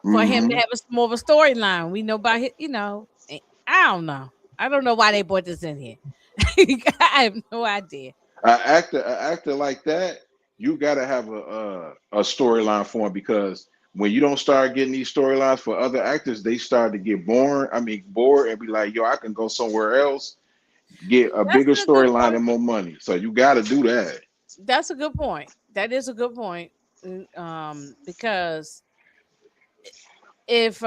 for him to hmm have more of a storyline. We know about I don't know. I don't know why they brought this in here. I have no idea. an actor like that, you gotta have a storyline for him because when you don't start getting these storylines for other actors, they start to get bored. I mean, bored and be like, yo, I can go somewhere else, get a That's bigger a good storyline point. and more money. So you got to do that. That's a good point. That is a good point. Because if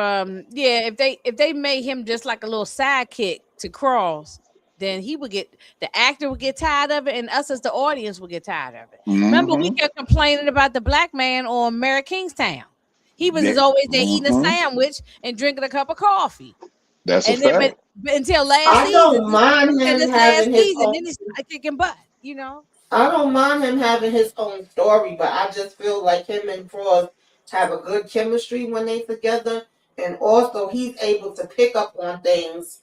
they made him just like a little sidekick to Cross, then the actor would get tired of it, and us as the audience would get tired of it. Remember, we Mm-hmm. kept complaining about the black man on Mary Kingstown. He was just always there eating a Mm-hmm. sandwich and drinking a cup of coffee. That's a And then, fact. but until last I season, don't mind until him this last having his season, own. then he started kicking butt. You know. I don't mind him having his own story, but I just feel like him and Cross have a good chemistry when they together, and also he's able to pick up on things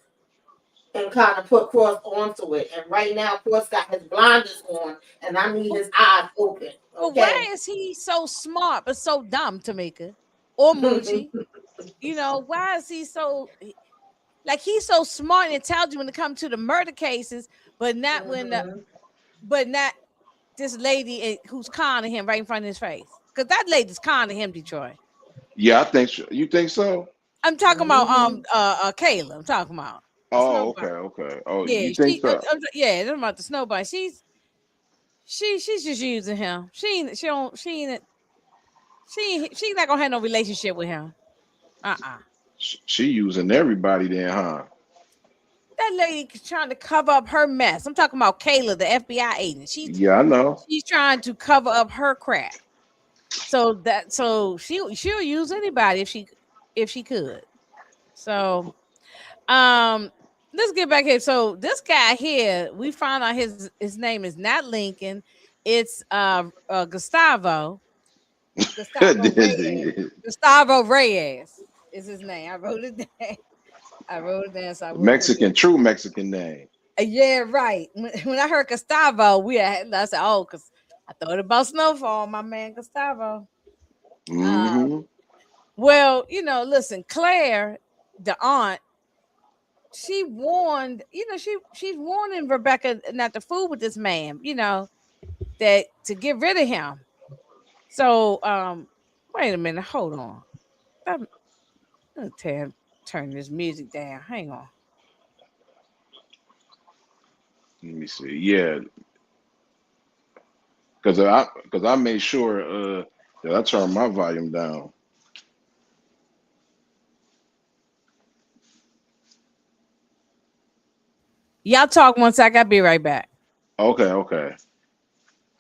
and kind of put Cross onto it. And right now, Cross got his blinders on, and I need his eyes open. But why Okay. is he so smart but so dumb, Tamika or Moochie? You know, why is he so like he's so smart and intelligent when it comes to the murder cases, but not when the Mhm. but not this lady who's conning him right in front of his face. Because that lady's conning him, Detroit. Yeah, I think so. You think so? I'm talking about Mhm. Kayla. I'm talking about the Oh, okay, snowball. okay. Oh, Yeah, you think so? yeah, I'm about the snowball. She's just using him. She's not gonna have no relationship with him. Uh-uh. She using everybody then, huh? That lady trying to cover up her mess. I'm talking about Kayla, the FBI agent. Yeah, I know. She's trying to cover up her crap. So she'll use anybody if she could. So let's get back here. So this guy here, we found out his name is not Lincoln. It's Gustavo. Gustavo Reyes. Gustavo Reyes is his name. I wrote it down. I wrote it down so I wouldn't forget. Mexican, true Mexican name. Yeah, right. When I heard Gustavo, I said, oh, because I thought about Snowfall, my man Gustavo. Uh, Mm-hmm. well, listen, Claire, the aunt, she warned, she's warning Rebecca not to fool with this man, that to get rid of him. So, wait a minute, hold on. I'm gonna turn this music down. Hang on. Let me see. Yeah, because I made sure that I turned my volume down. Y'all talk one sec. I'll be right back. Okay, okay.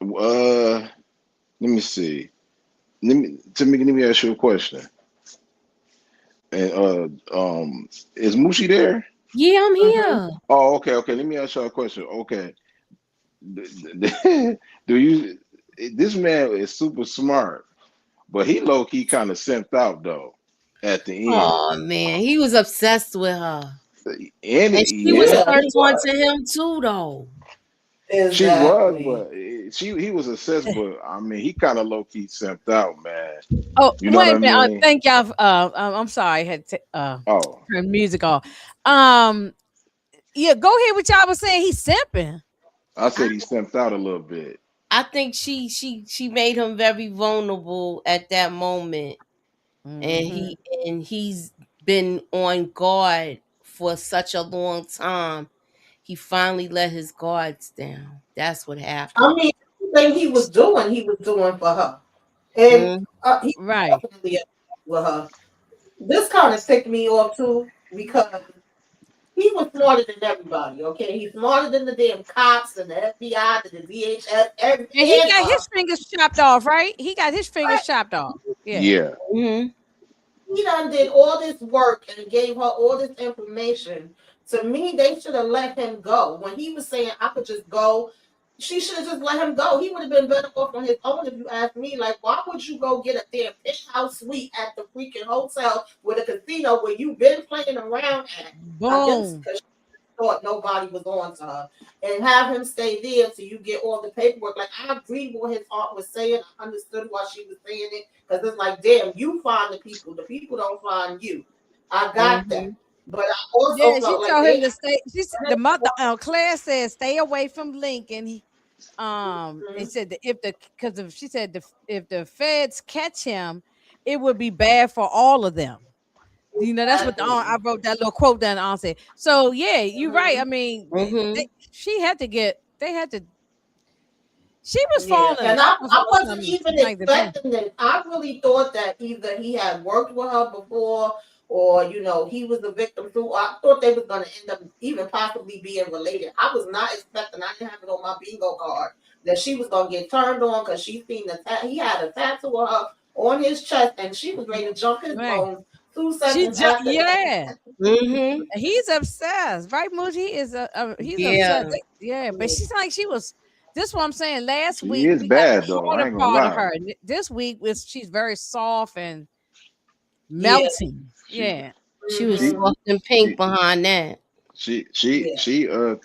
Let me see. Let me ask you a question. And is Mushi there? Yeah, I'm Mhm. here. Oh, okay, okay. Let me ask you a question. Okay, do you? This man is super smart, but he low key kind of simped out though at the end. Oh man, he was obsessed with her. And And she was yeah, Yeah, turned he on was. to him too though. she was, Exactly. but he was obsessed. But I mean, he kind of low key simped out, man. Oh, You know what wait I a minute. mean? Thank y'all. I'm sorry. I had to Oh, turn music off. Um, yeah, go ahead. What y'all was saying. He's simping. I I said he simped out a little bit. I think she made him very vulnerable at that moment, and Mhm. he's been on guard for such a long time. He finally let his guards down. That's what I happened. mean, everything he was doing for her, and Mm, he Right. definitely upset with her. This kind of ticked me off too because he was smarter than everybody. Okay, he's smarter than the damn cops and the FBI, and the DHS, And he and got her. his fingers chopped off. Right. He got his fingers Right? chopped off. Yeah. Yeah, mm, He done did all this work and gave her all this information. To me, they should have let him go. When he was saying I could just go, she should have just let him go. He would have been better off on his own if you ask me. Like, why would you go get a damn penthouse suite at the freaking hotel with a casino where you've been playing around at? I guess Boom. because thought nobody was on to her, and have him stay there till you get all the paperwork. Like I agreed with what his aunt was saying. I understood why she was saying it because it's like, damn, you find the people don't find you. I got that, mm-hmm. but I also Yeah. She felt like told him they. to stay. The mother. Claire said, "Stay away from Lincoln." It said that if she said if the feds catch him, it would be bad for all of them. That's what I Exactly. wrote that little quote down. The aunt said. So yeah, you're right. I Mhm. mean, Mm-hmm. she had to get. They had to. She was Yeah, falling in and love with I wasn't some even like the man. expecting it. I really thought that either he had worked with her before or he was the victim too. I thought they was gonna end up even possibly being related. I was not expecting. I didn't have it on my bingo card that she was gonna get turned on because she seen he had a tattoo of her on his chest, and she was ready to jump his Right. bones 2 seconds after. Yeah. Mm-hmm. He's obsessed, right, Mooch? He is he's Yeah. obsessed. Yeah, but she's like she was. This is what I'm saying. Last She week is we got the bad though. I harder ain't gonna part of lie. her. This week she's very soft and Yeah. melting. She Yeah. She was she soft and pink she behind that. Yeah.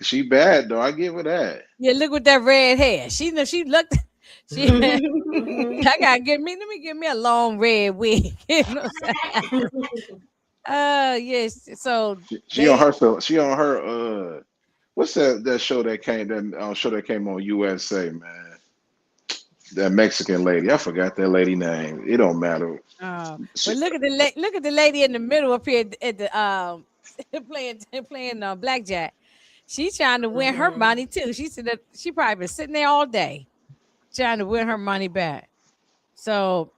she bad though. I give her that. Yeah, look with that red hair. She looked. She. Mhm. I gotta let me give me a long red wig. You know what I'm saying? Yes. So She on they. her she on her what's that show that came on USA, man? That Mexican lady. I forgot that lady name. It don't matter. But She, look at the lady in the middle up here at the playing blackjack. She's trying to win her Mhm. money too. She said that she probably been sitting there all day trying to win her money back. So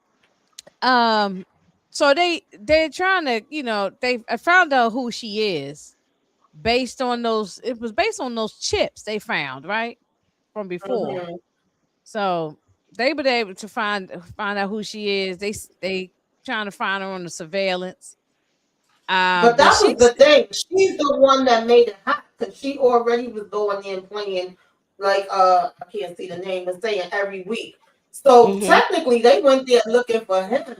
um so they're trying to, they found out who she is based on those. It was based on those chips they found, right, from before. Mhm. So they were able to find out who she is. They trying to find her on the surveillance. But But that was she's the thing. She's the one that made it hot because she already was going in playing like I can't see the name and saying every week. So Mm-hmm. technically they went there looking for him,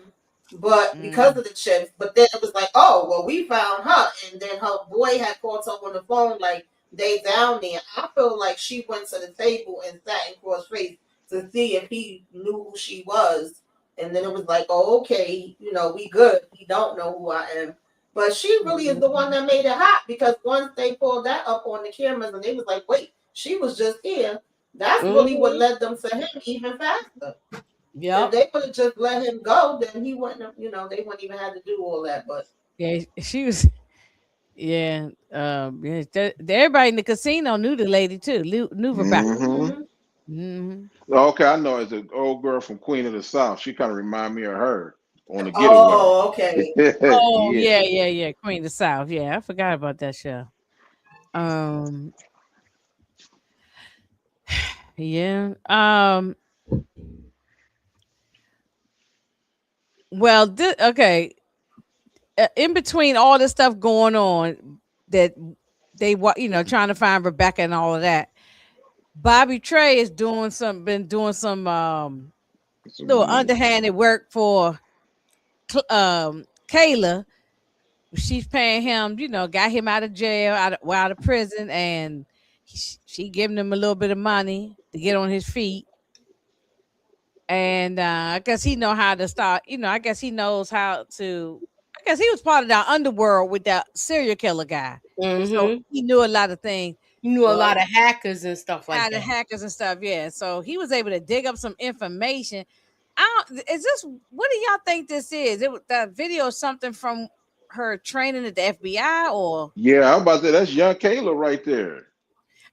but because mm, of the chips, but then it was like, oh well, we found her, and then her boy had called her on the phone like they down there. I feel like she went to the table and sat in cross face to see if he knew who she was, and then it was like, oh okay, we good. He don't know who I am. But she really is the one that made it hot because once they pulled that up on the cameras and they was like, wait, she was just here. That's really what Mm-hmm. led them to him even faster. If Yep. they would have just let him go, then he wouldn't have, they wouldn't even have to do all that. But yeah, she was. Yeah, yeah. Everybody in the casino knew the lady too. Knew about. hmm mhm. Hmm. Okay, I know it's an old girl from Queen of the South. She kind of remind me of her on the getaway. Oh, okay. Oh Yeah. yeah, yeah, yeah. Queen of the South. Yeah, I forgot about that show. Um, yeah. Well, okay. In between all this stuff going on, that trying to find Rebecca and all of that, Bobby Trey is been doing some little underhanded work for Kayla. She's paying him, got him out of jail, out of prison, and she giving him a little bit of money to get on his feet. And I guess he know how to start. I guess he knows how to. I guess he was part of that underworld with that serial killer guy, so Mm-hmm. he knew a lot of things. You knew a lot Well, of hackers and stuff like How the that. hackers and stuff, yeah. So he was able to dig up some information. Is this what do y'all think this is? That video is something from her training at the FBI, or Yeah, I'm about to. That's young Kayla right there.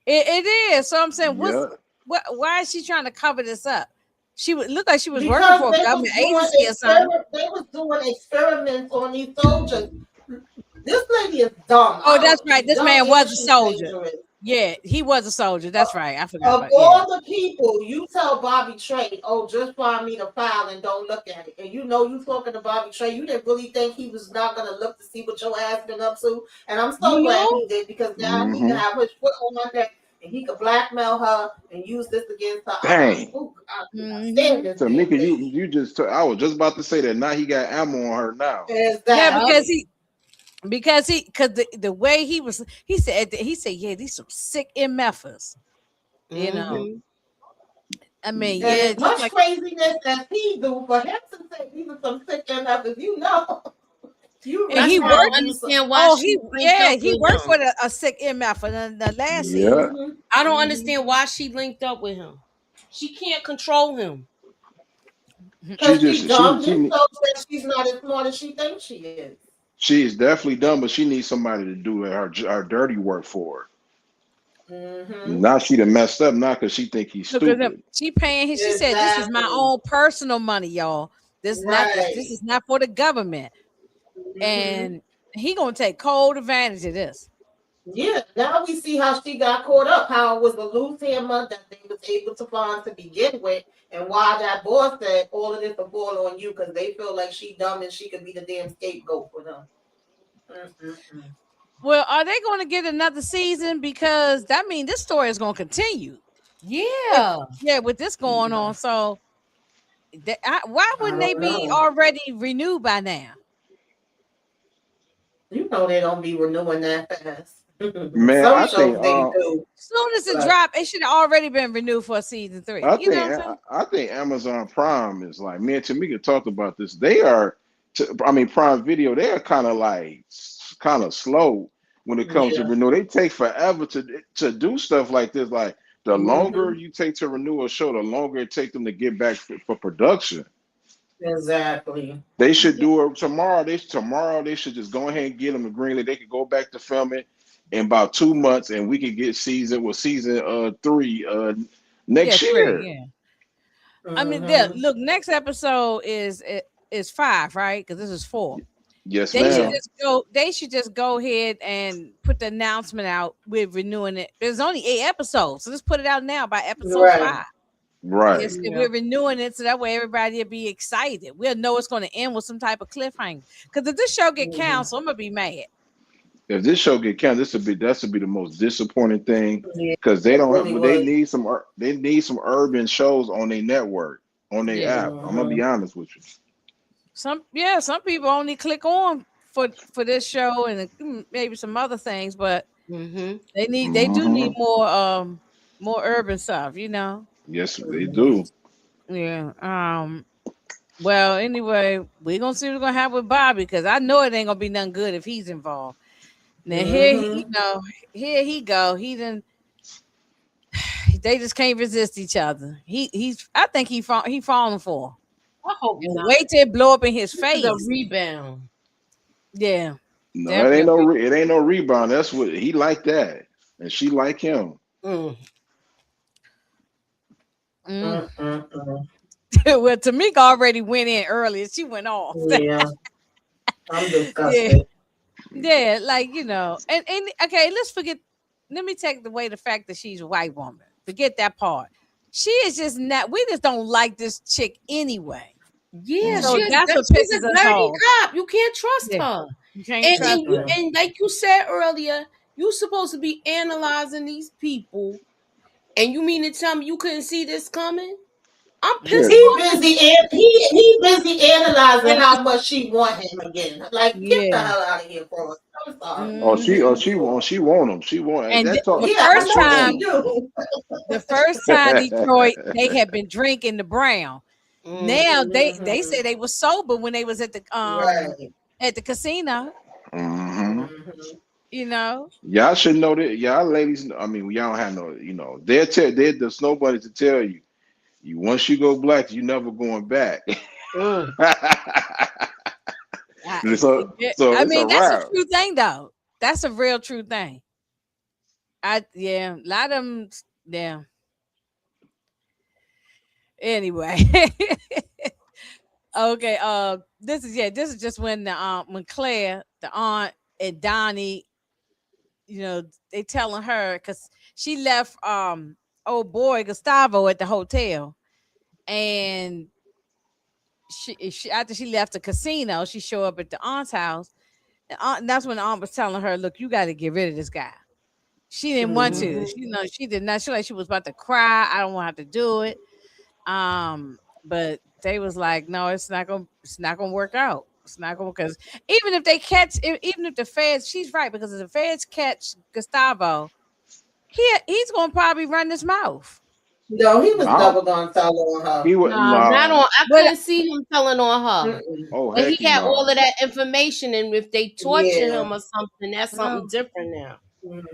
it is. So I'm saying, Yeah. why is she trying to cover this up? She would look like she was working because for a they was government doing agency or something. they was doing experiments on these soldiers. This lady is dumb. Oh, I that's don't. right. She's This dumb man and was a she's soldier. dangerous. Yeah, he was a soldier. That's right. I forgot Of about. Yeah. all the people, you tell Bobby Trey, oh, just find me the file and don't look at it. And you talking to Bobby Trey, you didn't really think he was not going to look to see what your ass been up to. And I'm so You glad know? he did because now he can hmm have his foot on my neck and he could blackmail her and use this against her. Dang. I cannot stand Hmm. this damn Tamika, lady. I was just about to say that. Now he got ammo on her now. Yeah, Yep. Exactly. because the way he said yeah, these some sick MFers. You know, Mm-hmm. I mean, And yeah, as just much like craziness as he do, for him to say these are some sick MFs, you and really he That's why I trying worked. to don't do something. understand why Oh, she linked up he with worked him. for a sick MF for the last Yeah. season. Hmm. I don't Hmm. understand why she linked up with him. She can't control him. She Because just she dumb. This she shows that she's not as smart as she thinks she is. she is definitely dumb, but she needs somebody to do her dirty work for her. Hmm. Now she done messed up now because she think he's Look at them. stupid. She paying him. She said, "This is my Exactly. own personal money, y'all. This Right. is not for the government." and he gonna take cold advantage of this. Yeah, now we see how she got caught up, how it was a loose hammer that they was able to find to begin with, and why that boss said all of this will fall on you because they feel like she dumb and she could be the damn scapegoat for them. Mm-mm-mm. Well, are they going to get another season? Because that means this story is going to continue. Yeah. Yeah, with this going on. So, why I wouldn't they don't be know. already renewed by now? You know they don't be renewing that fast. Man, Some shows they do. Soon as it But dropped, it should have already been renewed for season 3. I You know think what I'm saying? I think Amazon Prime is like, me and Tamika talked about this. They are, I mean, Prime Video. They are kind of like kind of slow when it comes to yeah. renew. They take forever to do stuff like this. Like the longer Hmm. you take to renew a show, the longer it takes them to get back for production. Exactly. They should do it tomorrow. Tomorrow they should just go ahead and get them a green light. They could go back to filming in about 2 months, and we could get season 3 Yeah, next 3. year. Yeah. I mean, Hmm. look, next episode is 5, right? Because this is 4. Yes, They should Yeah. ma'am. just go. They should just go ahead and put the announcement out with renewing it. There's only 8 episodes, so let's put it out now by episode Right. 5. Right. Yes, Yeah. we're renewing it so that way everybody will be excited. We'll know it's going to end with some type of cliffhanger. Because if this show get Hmm. canceled, I'm gonna be mad. If this show get canceled, this would be the most disappointing thing Yeah. because they It don't really have. They was. need some urban shows on their network, on their Yeah. app. I'm gonna be Hmm. honest with you. Some people only click on for this show and maybe some other things, but Mm-hmm. they do need Hmm. more urban stuff, you know. Yes, they Hmm. do. Yeah. Well, anyway, we're gonna see what's gonna happen with Bobby because I know it ain't gonna be nothing good if he's involved. Now Hmm. here he go. He didn't. They just can't resist each other. He's. I think he falling for her. I hope And not. wait till it blow up in his This is a face. rebound. Yeah, No, definitely. it ain't no rebound. That's what he like that, and she like him. Mm. Mm. Mm-mm-mm. Well, Tamika already went in early. She went off. Yeah. I'm Yeah, disgusted. yeah, like and okay, let's forget. Let me take away the fact that she's a white woman. Forget that part. She is just not. We just don't like this chick anyway. Yeah, So Mm. that's what she's pisses a us dirty off. cop. You can't trust Yeah, her. you can't And trust and you her. and like you said earlier, you supposed to be analyzing these people, and you mean to tell me you couldn't see this coming? I'm Yeah, pissed He off. he busy analyzing Yeah, how much she want him again. Like, get the yeah. hell out of here, Cross. I'm sorry. Hmm. she want him. She want And that talk. the Yeah, I first She know want she time, him. do. the first time Detroit, they had been drinking the brown. Mm. Now they Hmm. say they were sober when they was Right. at the casino. Hmm. Hmm. You know, Y'all should know that. Y'all ladies, I mean, y'all don't have no. They're the snowbody to tell you. You once you go black, you never going back. Mm. So I it's a mean that's a wrap. true thing though. That's a real true thing. A lot of them. Yeah. Anyway, okay. This is just when when Claire, the aunt, and Donnie, they telling her because she left old boy Gustavo at the hotel, and she after she left the casino, she showed up at the aunt's house, and that's when the aunt was telling her, "Look, you got to get rid of this guy." She didn't want to. Hmm. She did not. She like she was about to cry. I don't want to have to do it. But they was like, no, it's not gonna work out. It's not gonna because even if they catch, even if the feds, she's right because if the feds catch Gustavo, he's gonna probably run his mouth. No, he was No, never gonna tell on her. he would Nah, not on. no. I But couldn't see him telling on her. Mm-mm. Oh But he heck had all no. of that information, and if they torture Yeah. him or something, that's something well, different now.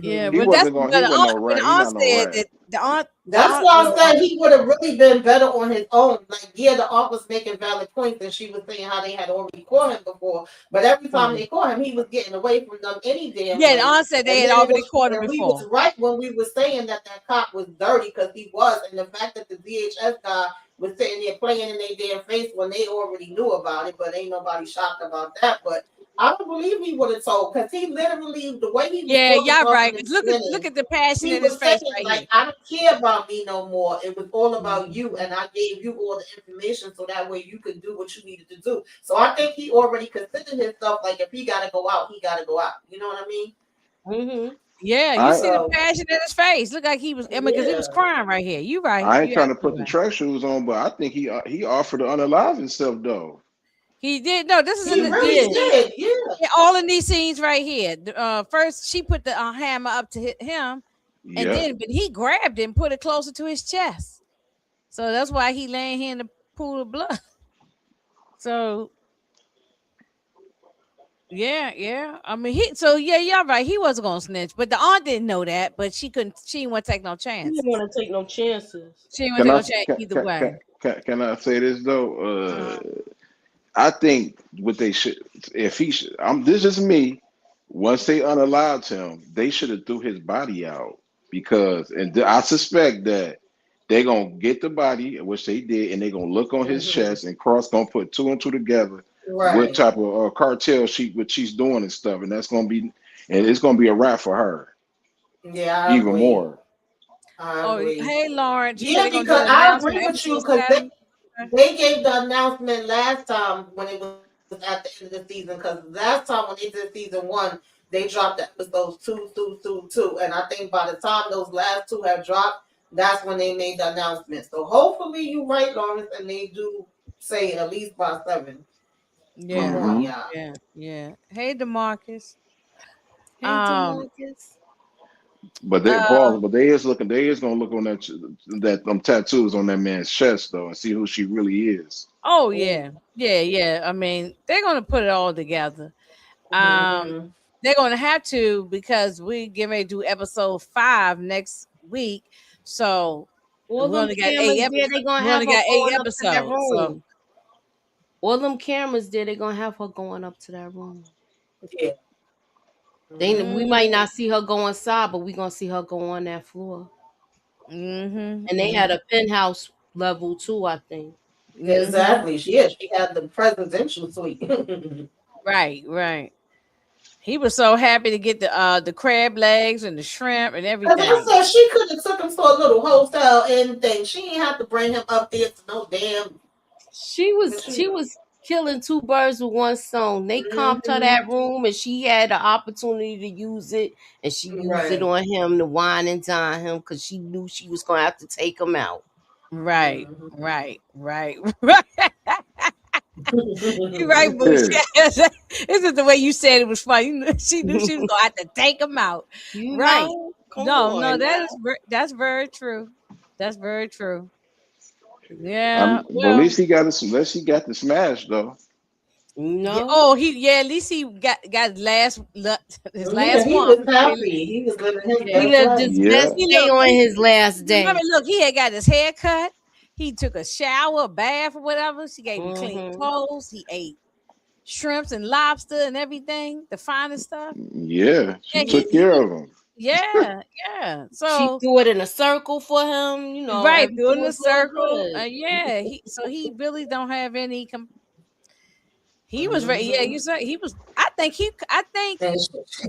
yeah, Hmm. He but that's wasn't going. but He wasn't no the rat. He aunt not no said rat. that the That's aunt, why I said he would have really been better on his own. Like, yeah, the aunt was making valid points, and she was saying how they had already caught him before. But every time they caught him, he was getting away from them any damn yeah, the way. aunt said they And had then it already was, caught him and we was before. right when we were saying that that cop was dirty because he was, and the fact that the DHS guy was sitting there playing in their damn face when they already knew about it, but ain't nobody shocked about that. But I don't believe he would have told because he literally the way he was Yeah, talking y'all from right. in the Look beginning, at the passion he in his was face saying right here. like, "I don't care about me no more. It was all about Mhm. you, and I gave you all the information so that way you could do what you needed to do." So I think he already considered himself like if he got to go out, he got to go out. You know what I mean? Mm-hmm. Yeah, you I see the So passion in his face. Look like he was, I mean, because he was yeah, crying right here. You right. I ain't You trying to absolutely put the right. track shoes on, but I think he offered to unalive himself though. He did. No, this is in he He these really did. scenes. did. Yeah, Yeah, all in these scenes right here. First she put the hammer up to hit him, and Yep. then but he grabbed it and put it closer to his chest. So that's why he laying here in the pool of blood. So yeah, yeah. I mean, So yeah, y'all right. He wasn't gonna snitch, but the aunt didn't know that. But she couldn't. She didn't want to take no He didn't chances. want to take no chances. She didn't want Can to take I no chance can, either can, can, way. can I say this though? Uh, I think what they should, if he should, this is me. Once they unalived him, they should have threw his body out because, and I suspect that they gonna get the body, which they did, and they gonna look on his hmm chest, and Cross gonna put two and two together, what right. type of cartel what she's doing and stuff, and that's gonna be, and it's gonna be a wrap for her Yeah, I even agree. more. I oh, agree. hey, Lawrence, you said Yeah, they're gonna do because an I agree announcement with you episode because 7. they gave the announcement last time when it was at the end of the season. Because last time when they did season one, they dropped the episodes two, and I think by the time those last two have dropped, that's when they made the announcement. So hopefully you right, Lawrence, and they do say at least by seven. Come Yeah, on, Hmm. y'all. yeah, yeah. Hey, Demarcus. Hey, Um, Demarcus. But they uh, pause. But they is gonna look on that tattoos on that man's chest though, and see who she really is. oh Mm. yeah, yeah, yeah. I mean, they're gonna put it all together. Um, Hmm they're gonna have to because we get ready to do episode 5 next week. So All we them only got 8 cameras there, episodes. they gonna We have only her got eight going up to that episodes. So room. All them cameras there, they gonna have her going up to that room. Yeah. We mm, might not see her go inside, but we gonna see her go on that floor. mm-hmm, And they had a penthouse level too, I think. mm-hmm. Exactly. She had the presidential suite. Right, right. He was so happy to get the crab legs and the shrimp and As I everything. said, she could have took him to a little hotel and thing. She didn't have to bring him up there to no damn. She was killing two birds with one stone. They comped her Mm-hmm. that room and she had the opportunity to use it, and she used it Right. on him to wine and dine him because she knew she was gonna have to take him out. Right, Mm-hmm. right, right, right. You're right, Boots. Yeah. This is the way you said it was funny. She knew she was gonna have to take him out. You Right. know, come No, no, on now. that's very true. That's very true. Yeah. But at Well, least he got it. At least he got the smash though. You yeah. know, Oh, at least he got his Yeah, last he one. was happy. He was living his Yeah. he best lived life. his best Yeah. He day looked. on his last Remember, day. look, he had got his hair cut. He took a shower, a bath, or whatever. She gave him clean Hmm. clothes. He ate shrimps and lobster and everything, the finest stuff. Yeah. Yeah, She took care of him. yeah, yeah. She So threw it in a circle for him. right, Everything doing the was all circle. good. Yeah, he really don't have any. He was ready. Yeah, Mm-hmm. you said he was. I think And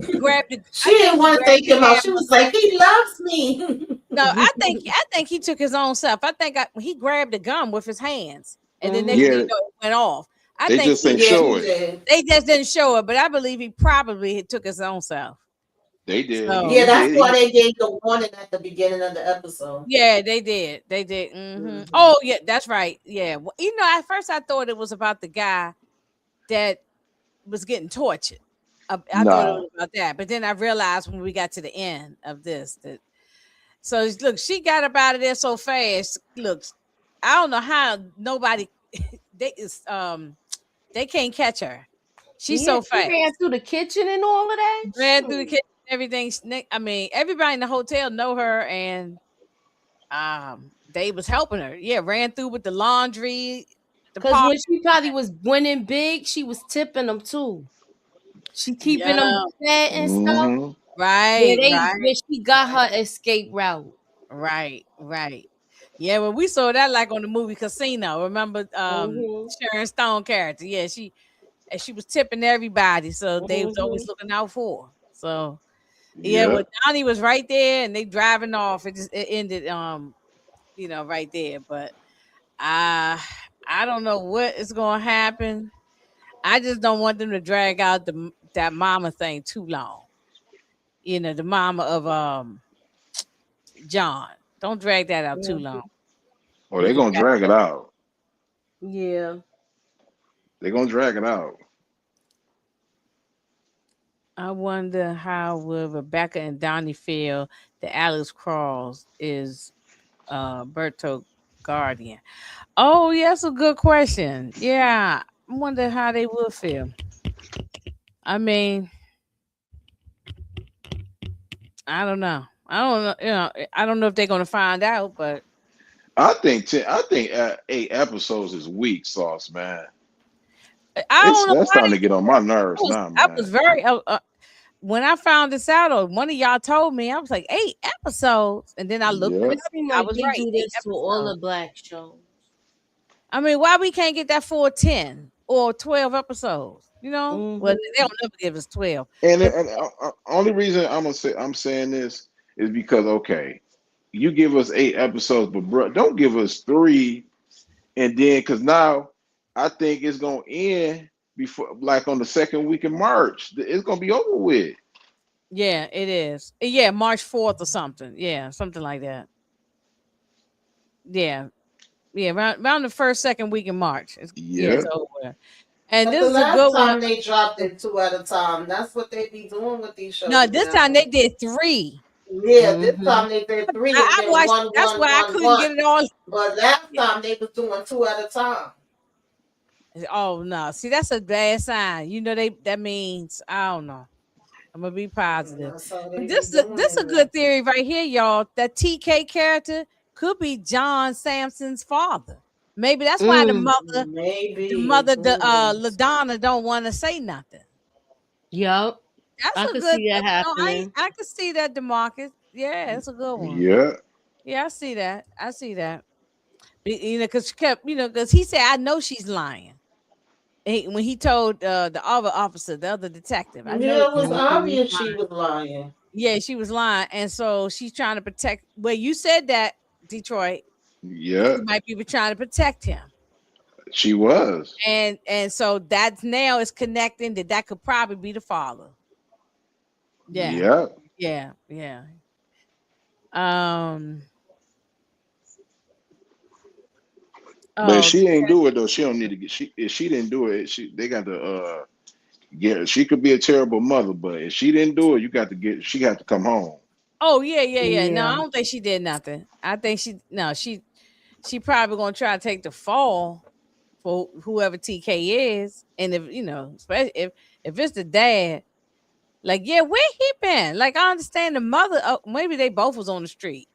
he grabbed it. she I think didn't he want to grabbed take the him out. She hammer. was like, he loves me. No, I think he took his own self. I think he grabbed the gun with his hands, and then next thing Hmm. you Yeah. know, it went off. I They think just he ain't Yeah, show he it. did. they just didn't show it, but I believe he probably took his own self. They did. Yeah, So He that's did. why He they gave the warning at the beginning of the episode. yeah, they did. They did. Hmm Oh yeah, that's right. Yeah, well, at first I thought it was about the guy that was getting tortured. I thought it nah. was about that, but then I realized when we got to the end of this that look, she got up out of there so fast. Look, I don't know how nobody they is they can't catch her. She's Yeah, so she ran fast. through the kitchen and all of that. Ran through the Shoot. kitchen, everything. I mean, everybody in the hotel know her, and they was helping her. Yeah, ran through with the laundry Cause when department. she probably was winning big, she was tipping them too. She keeping them Yeah, fed and stuff. Hmm. Where right, they right, where she got her escape route. right, right. Yeah, well, we saw that like on the movie Casino. Remember, Hmm. Sharon Stone character? Yeah, and she was tipping everybody, so they was always Mhm. looking out for her. So yeah, Yeah. well, Donnie was right there, and they driving off. It ended, right there. But I I don't know what is going to happen. I just don't want them to drag out that mama thing too long. The mama of John. Don't drag that out too long. Mhm. Or they're With the gonna fact drag it that out. Yeah. They're gonna drag it out. I wonder how will Rebecca and Donnie feel that Alex Cross is Berto guardian. Oh, yeah, that's a good question. Yeah, I wonder how they would feel. I mean, I don't know. I don't know. I don't know if they're gonna find out, but I think 8 episodes is weak sauce, man. I It's don't know that's why starting to get on my I nerves was now, I man. was very when I found this out, or one of y'all told me, I was like 8 episodes, and then I looked Yeah. it It up. seems I like was they right, do eight this to all episodes. the black shows. I mean, why we can't get that full 10 or 12 episodes? Well, Mhm. they don't never give us 12, And, but only reason I'm saying this is because okay, you give us 8 episodes, but bro, don't give us three, and then because now I think it's gonna end before like on the second week in March. It's gonna be over with. yeah, it is. Yeah, March 4th or something. Yeah, something like that. Yeah, yeah, around the first second week in March. It's Yeah. over. And But the this is a last good one. time they dropped it two at a time. That's what they be doing with these No, shows this time now. they did three. Yeah, this Mhm. time they did three and I then watched. one, That's one, why I one, couldn't one. get it all. But last time they was doing two at a time. Oh no! See, that's a bad sign. That means I don't know. I'm gonna be And positive. that's how But they be this doing a it. good theory right here, y'all. That TK character could be John Sampson's father. Maybe that's why the Mm. mother, Maybe. the Mm. LaDonna don't want to say nothing. Yup. That's I a could good. see that No, happening. I can see that, Demarcus. Yeah, it's a good one. Yeah. Yeah, I see that. I see that. Because she kept, because he said, "I know she's lying." When he told the other officer, the other detective, "I know." Yeah, it was Mhm. obvious she was lying. Yeah, she was lying, and so she's trying to protect. Well, you said that, Detroit. Yeah. She might be trying to protect him, She was. and so that's now is connecting that could probably be the father. Yeah, Yeah. yeah, yeah. Um. But if Oh, she ain't do it though, she don't need to get she if she didn't do it, they got to get she could be a terrible mother, but if she didn't do it, she got to come home. oh, yeah, yeah, yeah. No, I Yeah. don't think she did nothing. I think she probably gonna try to take the fall for whoever TK is, and if especially if it's the dad. Like, yeah, where he been? Like, I understand the mother. Maybe they both was on the street,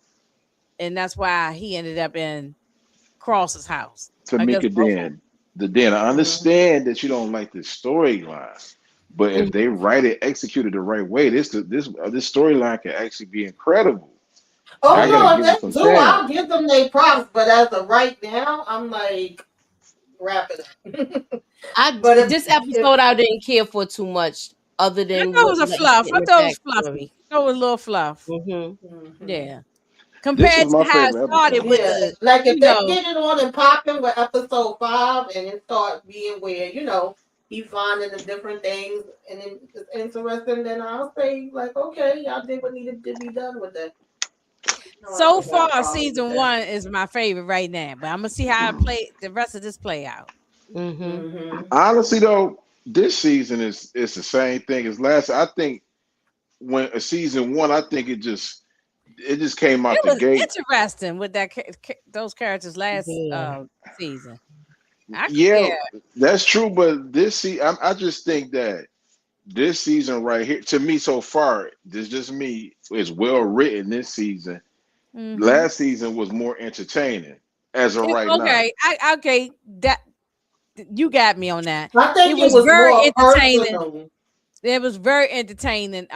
and that's why he ended up in Cross's house. I guess Tamika both of them. then I Mhm. understand that you don't like the storyline, but if Mm. they write it executed the right way, this storyline can actually be incredible. Oh I gotta Yeah. no, if give it they some do, time. I'll give them their props. But as of right now, I'm like, wrap it up. I But this if episode I didn't care for too much, other I than thought it what was a let you fluff. sit in I the thought it was backstory. fluffy. I thought it was a little fluff. Mhm. Mhm. Yeah, This compared was to my how it favorite started episode. with yeah, the, like if you they know, get it on and popping with episode 5, and it start being where he finding the different things, and it's interesting, then I'll say like, okay, y'all did what needed to be done with it. No, I so don't got a far problem with season that. one is my favorite right now. But I'm gonna see how I play the rest of this play out. Mhm. Hmm. Honestly though, this season is the same thing as last. I think when season one, I think it just came It out the was gate. interesting with those characters last Yeah. season. Yeah, Yeah. that's true. But I just think that this season right here, to me so far, this just me, is well written this season. Mm-hmm. Last season was more entertaining as of right now. Okay. Okay. That you got me on that. I It think it was was very more entertaining. personal. It was very entertaining.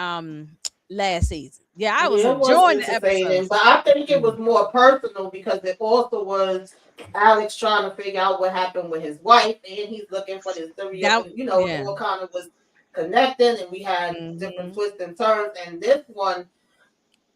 last season. Yeah, I was Yeah, it was enjoying the entertaining, episodes. but I think it Mm. was more personal because it also was Alex trying to figure out what happened with his wife, and he's looking for this theory of, That it yeah. all kind of was connecting, and we had different Hmm. twists and turns. And this one,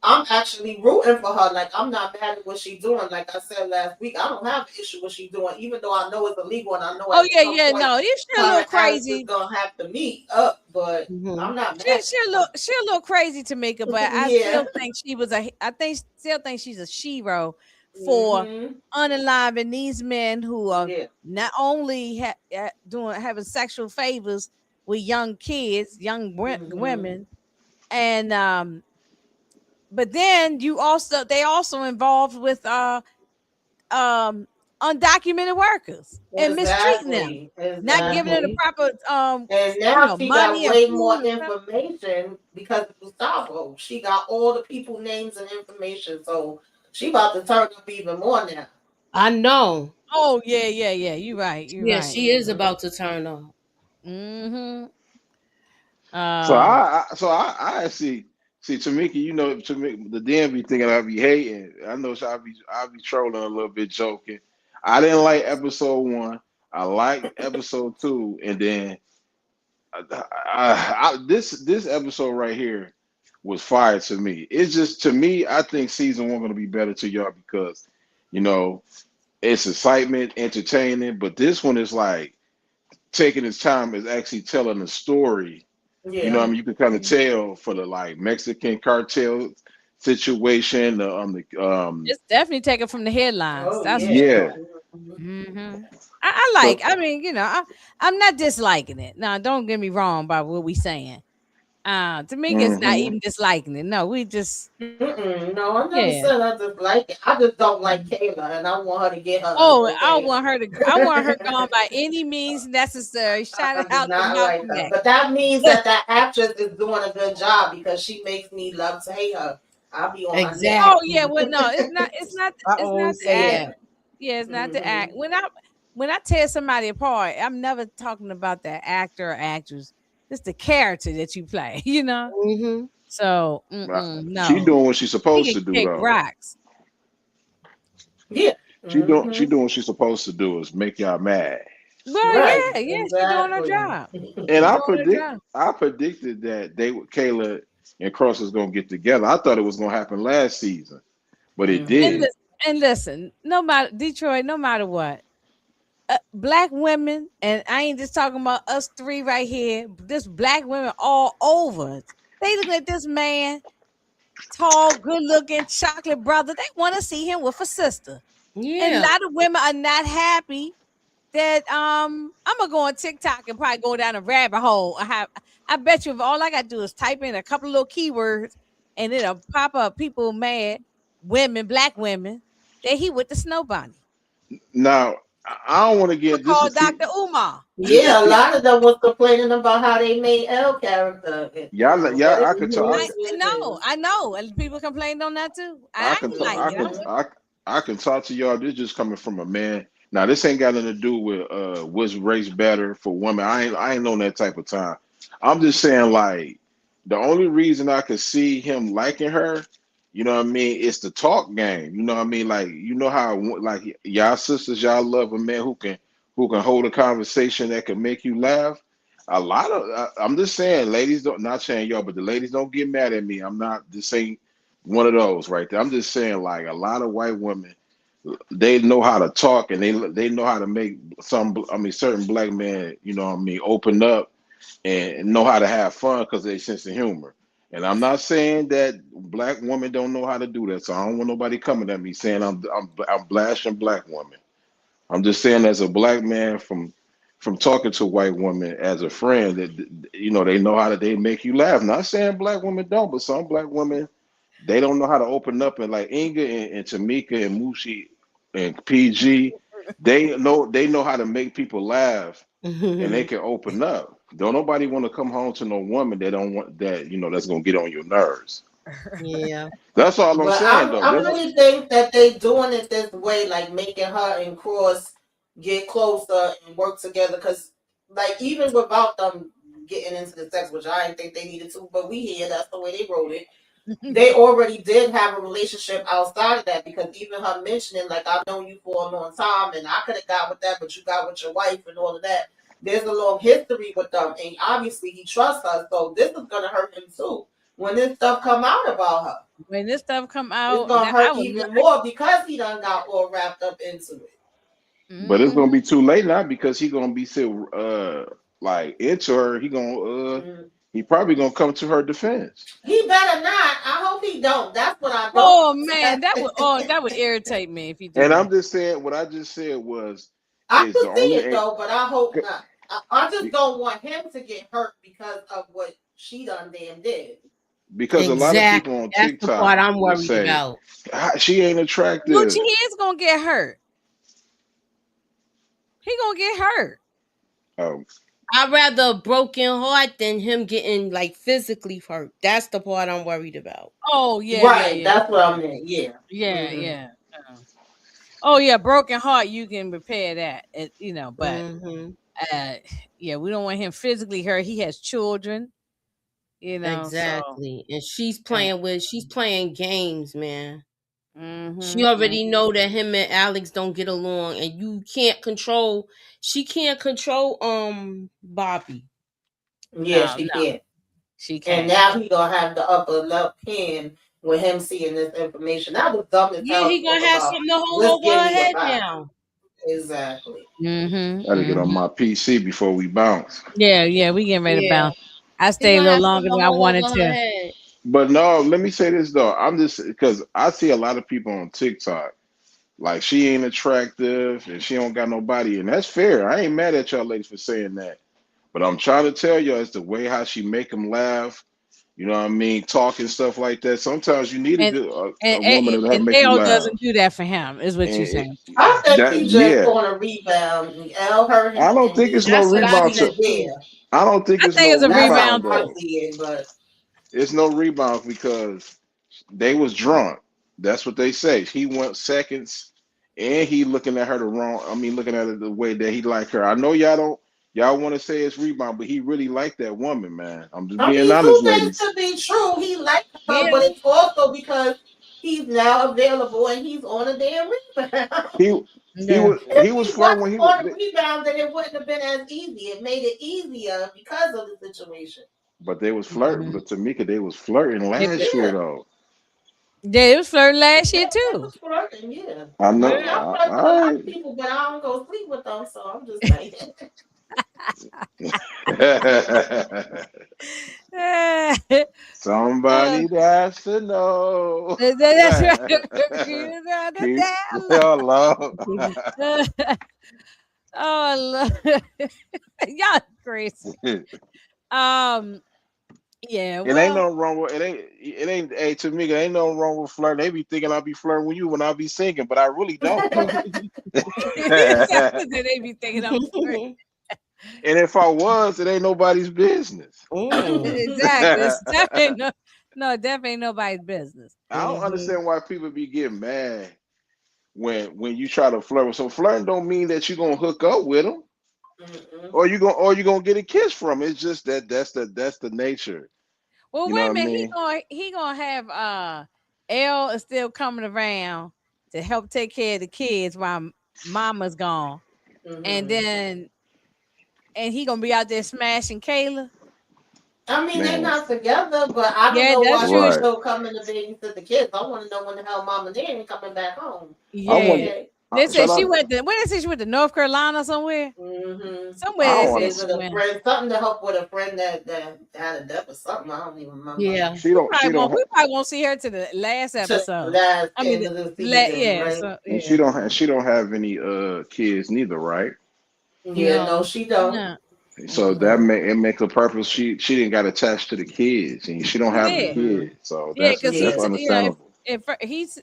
I'm actually rooting for her. Like, I'm not mad at what she's doing. Like I said last week, I don't have an issue with what she's doing, even though I know it's illegal, and I know Oh at yeah, some yeah. point No, she's a her little and Alex is crazy. gonna have to meet up. But Mhm. I'm not She mad she a little she a little crazy, Tamika, but at her. I Yeah. still think she was a. I think still think she's a shero for Mhm. unaliving these men who are Yeah. not only doing having sexual favors with young kids, young Mhm. women, and but then they also involved with um undocumented workers and mistreating them, Exactly. not giving them the Exactly. proper And now she got money and way more food and stuff. information because of Gustavo. She got all the people names and information. So she about to turn up even more now. I know. Oh yeah, yeah, yeah. You're right. You're Yeah, right. she is Mhm. about to turn up. Mm-hmm. So Um. I actually see Tamika. To me, the DMV thinking I be hating. I know I be trolling a little bit, joking. I didn't like episode one. I liked episode two, and then this episode right here was fire to me. It's just to me, I think season one gonna be better to y'all because you know it's excitement, entertaining, but this one is like taking its time is actually telling a story. Yeah. You can kind of tell for the like Mexican cartel situation, It's definitely taken from the headlines. Oh That's for yeah. yeah. sure. Mhm. Hmm. I like. So I mean, I'm not disliking it. Now, don't get me wrong about what we saying. Tamika is not hmm even disliking it. No, we just Mm-mm. No, I never yeah. said I just like it. I just don't like Kayla, and I want her to get hers. Oh, I Okay. want her to. I want her gone by any means necessary. Shout I it do out to not like Malcolm her, X. but that means that that actress is doing a good job because she makes me love to hate her. I'll be on her neck. Oh yeah, Exactly. well no, it's not. It's not. I It's not always the say act. that. Yeah, it's not the act. Hmm. When I tear somebody apart, I'm never talking about the actor or actress. It's the character that you play. Mhm. So she no, doing what she's he supposed can to do kick though. rocks. Yeah. She Hmm. doing what she's supposed to do is make y'all mad. Well, Right. yeah, yeah, she doing her Exactly. job. And She doing her job. I predicted that Kayla and Cross was gonna get together. I thought it was gonna happen last season, but it And Hmm. didn't. listen, and listen, no matter Detroit, no matter what, black women, and I ain't just talking about us three right here. This black women all over. They looking at this man, tall, good looking, chocolate brother. They want to see him with a sister. And a Yeah. lot of women are not happy that I'm gonna go on TikTok and probably go down a rabbit hole. I bet you if all I gotta do is type in a couple of little keywords and it'll pop up people mad, women, black women, that he with the snow bunny. Now I don't want to People get this call is see Dr. Umar. You just Yeah, a lot of them was complaining about how they made L character. Let y'all it I be could what I talk it know, is. I know. And people complained on that too. I I can ain't talk like Hmm. it. I can talk to y'all. This just coming from a man. Now this ain't got nothing to do with which race better for women. I ain't on that type of time. I'm just saying like the only reason I could see him liking her, you know what I mean, it's the talk game. You know what I mean? Like how like y'all sisters, y'all love a man who can hold a conversation that can make you laugh. A lot of I'm just saying, ladies don't not saying y'all, but the ladies don't get mad at me. I'm not this ain't one of those right there. I'm just saying, like a lot of white women, they know how to talk and they know how to make certain black men, open up and know how to have fun because they sense of humor. And I'm not saying that black women don't know how to do that. So I don't want nobody coming at me saying I'm blasting black women. I'm just saying as a black man from talking to white women as a friend that they know how to they make you laugh. Not saying black women don't, but some black women they don't know how to open up and like Inga and Tamika and Mushi and PG, they know how to make people laugh and they can open up. Don't nobody want to come home to no woman that don't want that, that's gonna get on your nerves. Yeah. That's all I'm But saying though. I That's really think that they doing it this way, like making her and Cross get closer and work together. Cause like even without them getting into the sex, which I didn't think they needed to, but we here. That's the way they wrote it. They already did have a relationship outside of that, because even her mentioning, like, I've known you for a long time and I could have got with that, but you got with your wife and all of that. There's a long history with them, and obviously he trusts her, so this is gonna hurt him too. When this stuff come out about her, When this stuff come it's out, gonna I hurt would even more because he done got all wrapped up into it. But it's gonna Mhm. be too late now because he gonna be still like into her. Mm. He probably gonna come to her defense. He better not. I hope he don't. That's what I don't. Oh man, that would irritate me if you do And that. I'm just saying what I just said was I is can the see only it though, but I hope not. I just don't want him to get hurt because of what she done damn did. because a lot of Exactly. people on That's the TikTok part I'm will worried say about. She ain't Gucci attractive. is gonna get hurt. He gonna get hurt. Oh, I'd rather a broken heart than him getting like physically hurt. That's the part I'm worried about. Oh yeah, yeah, Right, yeah, that's what I meant. Yeah. yeah, Mm-hmm. yeah. Oh yeah, broken heart. You can repair that, but Mm-hmm. uh, yeah, we don't want him physically hurt. He has children, so Exactly. And uh, she's playing games, man. She mm-hmm. already know that him and Alex don't get along, and she can't control Bobby. Yeah, No, she can't. she And can't. now he gonna have the upper left hand with him seeing this information. That was dumb as Yeah, hell he to talk gonna have about. something to hold Let's over give her me a head five. now. Exactly. Mm-hmm, gotta get on mm-hmm. my PC before we bounce. Yeah, yeah, we getting ready to Yeah. bounce. I He stayed a gonna little have something longer to than I hold wanted over her to. head. But no, let me say this though. I'm just because I see a lot of people on TikTok like she ain't attractive and she don't got nobody, and that's fair. I ain't mad at y'all ladies for saying that. But I'm trying to tell you, it's the way how she make them laugh. You know what I mean? Talking stuff like that. Sometimes you need a And good and a woman that have make you L laugh. doesn't do that for him, is what And you saying. I think that he just yeah, on a rebound. L hurt him I don't and think it's no That's what I rebound he to. said was too. there. I don't think I it's think no it's a That's how rebound rebound I too. though. see it. But It's no rebound because they was drunk. That's what they say. He went seconds, and he looking at her the wrong. I mean, looking at her the way that he like her. I know y'all don't. Y'all want to say it's rebound, but he really liked that woman, man. I'm just I being mean, honest, two things ladies. could be true. He liked her, but Yeah. it's also because he's now available and he's on a damn rebound. He he Yeah. was If he was he flirting when wasn't he was, on a rebound, then it wouldn't have been as easy. It made it easier because of the situation. but they was flirting. Mhm. But Tamika, they was flirting Yeah, last year though. it was flirting last year Yeah, that too. was flirting. Yeah. I I know. mean, I flirt with a lot of people, but I don't go sleep with them. So I'm just saying. Uh, Somebody has to know. that's right. You know Keep the your love. damn. Oh, Lord. Y'all crazy. Um, yeah. It ain't Well, no wrong with it ain't hey to me, it ain't no wrong with flirting. They be thinking I'll be flirting with you when I be singing, but I really don't though. they be thinking I'm flirting. And if I was, it ain't nobody's business. Mm. Exactly. I It's definitely no, definitely nobody's business. don't Mhm. understand why people be getting mad when you try to flirt with. So flirting don't mean that you're gonna hook up with them Mm-mm. or you gonna get a kiss from 'em. It's just that's the nature. Well, You know wait what a I minute. mean? He gonna have L is still coming around to help take care of the kids while Mama's gone, and Mm-hmm. then he gonna be out there smashing Kayla. I mean, they're Man, not together, but I don't Yeah, know that's why true. she's right. still coming to babysit the kids. I want to know when the hell Mama Day ain't coming back home. I But Yeah, wonder. okay. they said Shout she out. went to. Where they say she went to North Carolina somewhere. Mm-hmm. Somewhere I they don't said want. Visit she a went. friend, something to help with a friend that had a death or something. I don't even remember. Yeah. She don't. She don't. We probably won't see her to the last To episode. last I mean, end of the season, yeah. right? So And yeah, she don't have any kids neither, right? Yeah, no, No. she don't. no, So Mm-mm. it makes a purpose. She didn't got attached to the kids, and she don't she have the did. Mm-hmm. kids. So Yeah, because that's Yeah. understandable.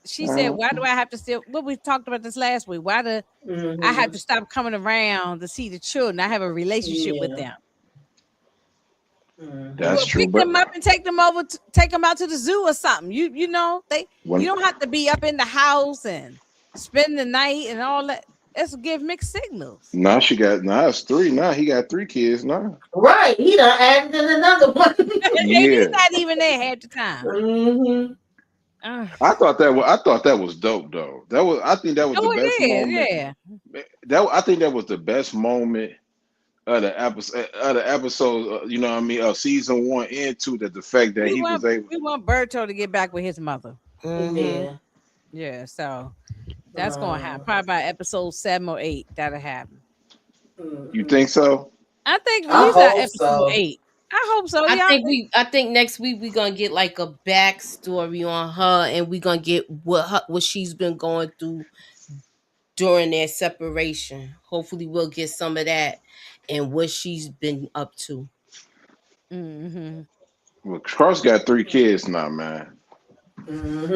she said, Uh-huh. why do I have to still? What we talked about this last week. Why do I have Mm-hmm. to stop coming around to see the children? I have a relationship with Yeah. them. That's Mm-hmm. Well, true. pick But them up and take them over, take them out to the zoo or something. You know they. You when don't have to be up in the house and spend the night and all that. Let's give mixed signals. Now it's three. Now he got three kids now. Right. He done added in another one. And he's Yeah. not even there half the time. Mm-hmm. Uh, I thought that was dope though. I think that was the oh, best it is. moment. Yeah. I think that was the best moment of the episode, you know what I mean, of season 1 and 2, that the fact that We he was want able. we want Berto to get back with his mother. Mm-hmm. Yeah. Yeah. So that's gonna happen. Probably by episode 7 or 8. That'll happen. You Mm-hmm. think so? I think I he's at hope episode so. 8. I hope so. I Y'all think think? I think next week we're gonna get like a backstory on her, and we're gonna get what she's been going through during their separation. Hopefully, we'll get some of that and what she's been up to. Mm-hmm. Well, Cross got 3 kids now, man. Mm-hmm.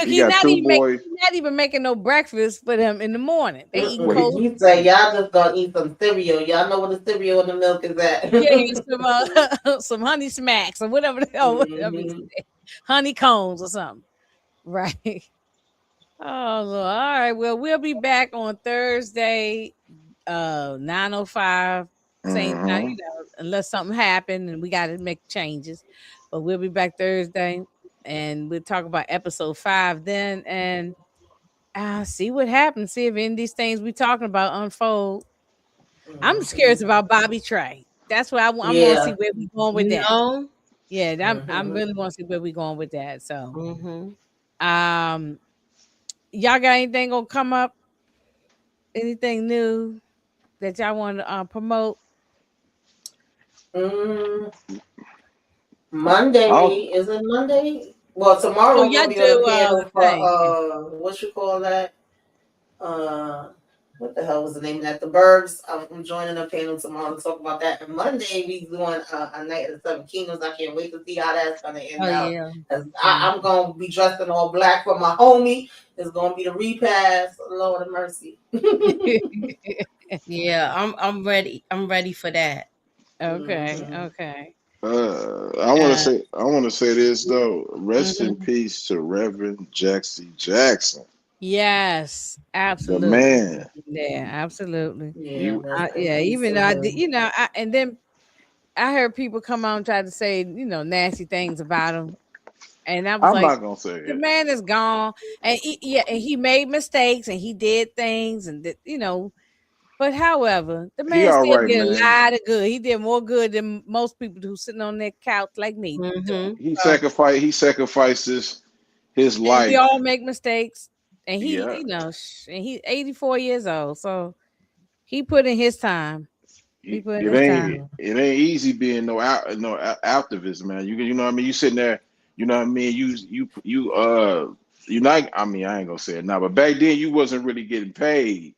Look, He got 2 boys. he's not even making no breakfast for them in the morning. They eat Well, cold. He say y'all just gonna eat some cereal. Y'all know where the cereal and the milk is at. Yeah, some honey smacks or whatever the hell, whatever he Mhm. said. Honeycombs or something. Right. Oh Lord. All right. Well, we'll be back on Thursday, 9:05. Same time, hmm unless something happened and we gotta make changes. But we'll be back Thursday and we'll talk about episode 5 then and see what happens. See if any of these things we talking about unfold. I'm just curious Mhm. about Bobby Trey. That's what I want to see Yeah. where we going with You that. know. Yeah, I'm Mhm. really want to see where we going with that. So, Mm-hmm. um, y'all got anything gonna come up? Anything new that y'all want to promote? Mm, Monday, I'll, is it Monday? Well, Oh, tomorrow we're y'all gonna be on do the panel for thing. what you call that? Uh, what the hell was the name of that? The Burbs. I'm joining a panel tomorrow to talk about that. And Monday we doing a night of the Seven Kingdoms. I can't wait to see how that's gonna end Oh out. yeah. 'Cause I'm gonna be dressed in all black for my homie. It's gonna be the repast. Lord of mercy. Yeah. I'm ready. I'm ready for that. Okay, Mhm. okay. Uh, I want to say this though. Rest in mhm. peace to Reverend Jackson, Yes, the absolutely. man. Yeah, absolutely. Yeah, rest in Yeah, peace even to though I did, him. and then I heard people come on and try to say, nasty things about him. And I was I'm like, not gonna say the it. man is gone. And and he made mistakes and he did things but however, the He man all still right, did a man. lot of good. He did more good than most people who sitting on their couch like me doing. Mm-hmm. So, He sacrifices his and we life. all make mistakes. And he, Yeah. and he's 84 years old. So he put in his time. He It, put in it his ain't time. it ain't easy being no activist, man. You know what I mean. You sitting there, you know what I mean. You not. I mean, I ain't gonna say it now, but back then you wasn't really getting paid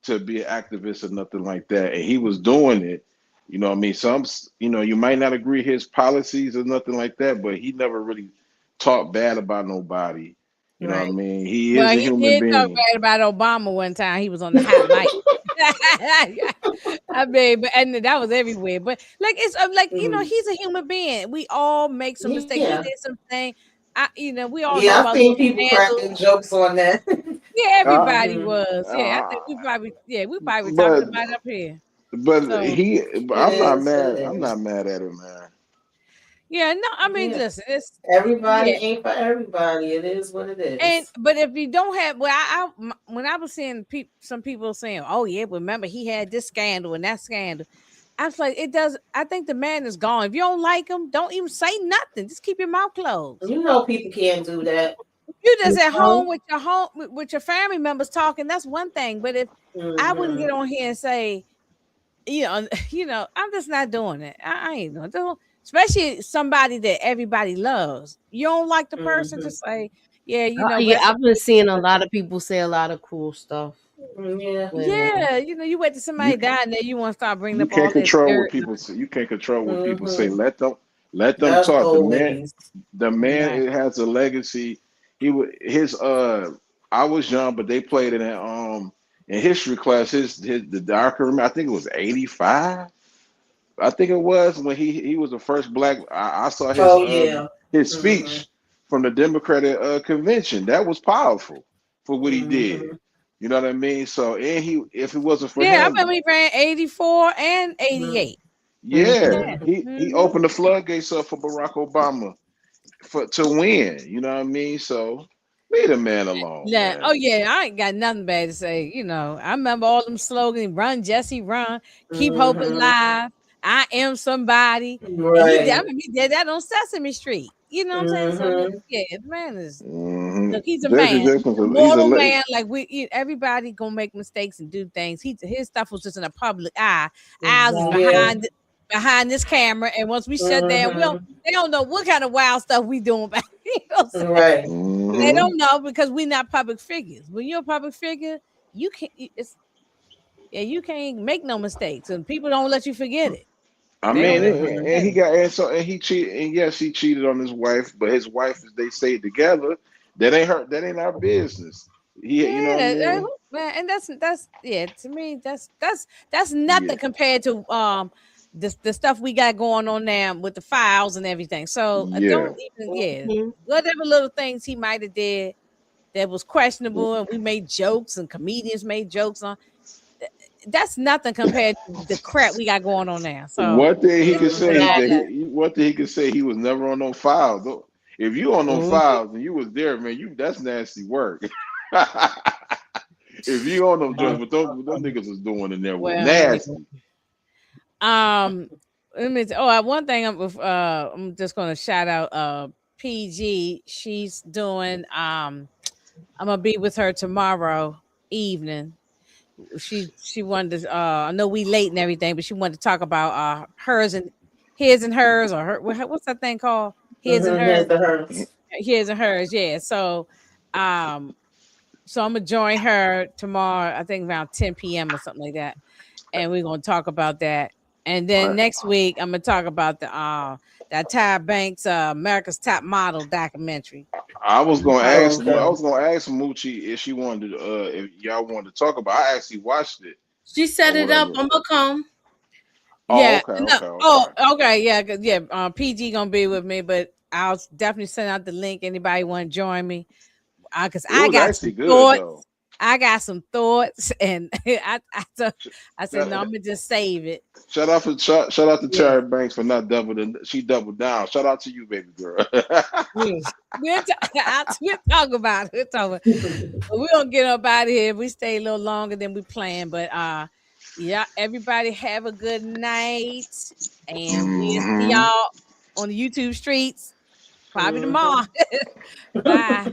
to be an activist or nothing like that, and he was doing it. You know what I mean. You might not agree his policies or nothing like that, but he never really talked bad about nobody. You know what I Right. mean. He Well, is a he human did talk being. bad about Obama one time. He was on the hot mic. I mean, and that was everywhere. But like it's like Mhm. he's a human being. We all make some mistakes. He Yeah. did something. We all know Yeah, I've about seen little people scandals. cracking jokes on that. Yeah, Uh, everybody Mhm. was. Yeah, I think we probably were talking but about it up here. So but It I'm not is what mad. it I'm is. not mad at him, man. yeah, no, I mean, Yeah. listen, it's Everybody yeah. ain't for everybody. It is what it And is. but if you don't have, well, when I was seeing some people saying, "Oh yeah, remember he had this scandal and that scandal," I was like, "It does." I think the man is gone. If you don't like him, don't even say nothing. Just keep your mouth closed. You know people can't do that. You just You at home know? with your family members talking. That's one thing. But if I wouldn't get Mhm. on here and say, I'm just not doing it. I ain't gonna do. Especially somebody that everybody loves. You don't like the person, Mhm. just say, yeah, Yeah, rest in I've been peace. seeing a lot of people say a lot of cool stuff. Yeah. When Yeah, you wait till You somebody die and then you want to start bringing you up all can't that control what dirt. people say. You can't control what people say. Mhm. Let them That's talk. always. The man Right. it has a legacy. He would his I was young, but they played it in history class. His the darker I think it was 85. I think it was when he was the first black. I saw Oh yeah. his Mhm. speech from the Democratic convention. That was powerful for what he Mhm. did. You know what I mean? So and if it wasn't for Yeah, I him, remember he ran 84 and Mhm. 88. yeah, Yeah. he Hmm. opened the floodgates up for Barack Obama to win. You know what I mean? So leave the man alone, Yeah. Oh man. yeah, I ain't got nothing bad to say. I remember all them slogans: "Run, Jesse, run! Keep hope Mhm. alive! I am somebody." And he did. I Right. remember he did that on Sesame Street. You know what I'm saying? So Mhm. yeah, the man is. Hmm. Look, he's a Jesse man, Jackson's a he's a mortal late. man. Like everybody gonna make mistakes and do things. His stuff was just in a public eye. Ours is Yeah. behind this camera, and once we shut down, Mhm. they don't know what kind of wild stuff we doing back. You know what I'm saying? Right. They Hmm. don't know because we're not public figures. When you're a public figure, you can't. You can't make no mistakes, and people don't let you forget it. I They don't mean, let you Mhm. and forget he it. got and he cheated, and yes, he cheated on his wife, but his wife, as they say together, that ain't her, that ain't our business. You know what I Yeah, mean? man, and that's yeah. To me, that's Yeah, nothing compared to the stuff we got going on now with the files and everything. So yeah. don't even Mhm. whatever little things he might have did that was questionable, and we made jokes and comedians made jokes on. That's nothing compared to the crap we got going on now. So One thing he could that's say all Mhm. that that. one thing he could say he was never on no files. If you on no Mhm. files and you was there, man, that's nasty work. If you on them joints, what them niggas is doing in there was Well, anyway. nasty. Um, one thing I'm just gonna shout out PG. She's doing I'm gonna be with her tomorrow evening. She wanted to I know we late and everything, but she wanted to talk about hers and his and hers or what's that thing called? His and Mhm. hers. Here's the hurts. His and hers, yeah. Um so I'm gonna join her tomorrow, I think around 10 p.m. or something like that, and we're gonna talk about that. And then Right. next week, I'm gonna talk about that Tyra Banks America's Top Model documentary. Oh, I okay. was gonna ask Moochie if she wanted to, if y'all wanted to talk about. I actually watched it She or set it up. whatever. I'm gonna come. Oh, Yeah, okay, no, okay, oh, okay. okay, yeah, yeah. PG gonna be with me, but I'll definitely send out the link. Anybody want to join me? Because It I was got actually some good though. thoughts. I got some thoughts, and Sh- I said no, Shout, I'm gonna just save it. shout out to Yeah. Terry Banks for not doubling. She doubled down. Shout out to you, baby girl. Mm. We'll talk about it. We'll talk about but we don't get up out of here. We stay a little longer than we planned. But yeah, everybody have a good night. And we'll see Hmm. y'all on the YouTube streets probably Mhm. tomorrow. Bye.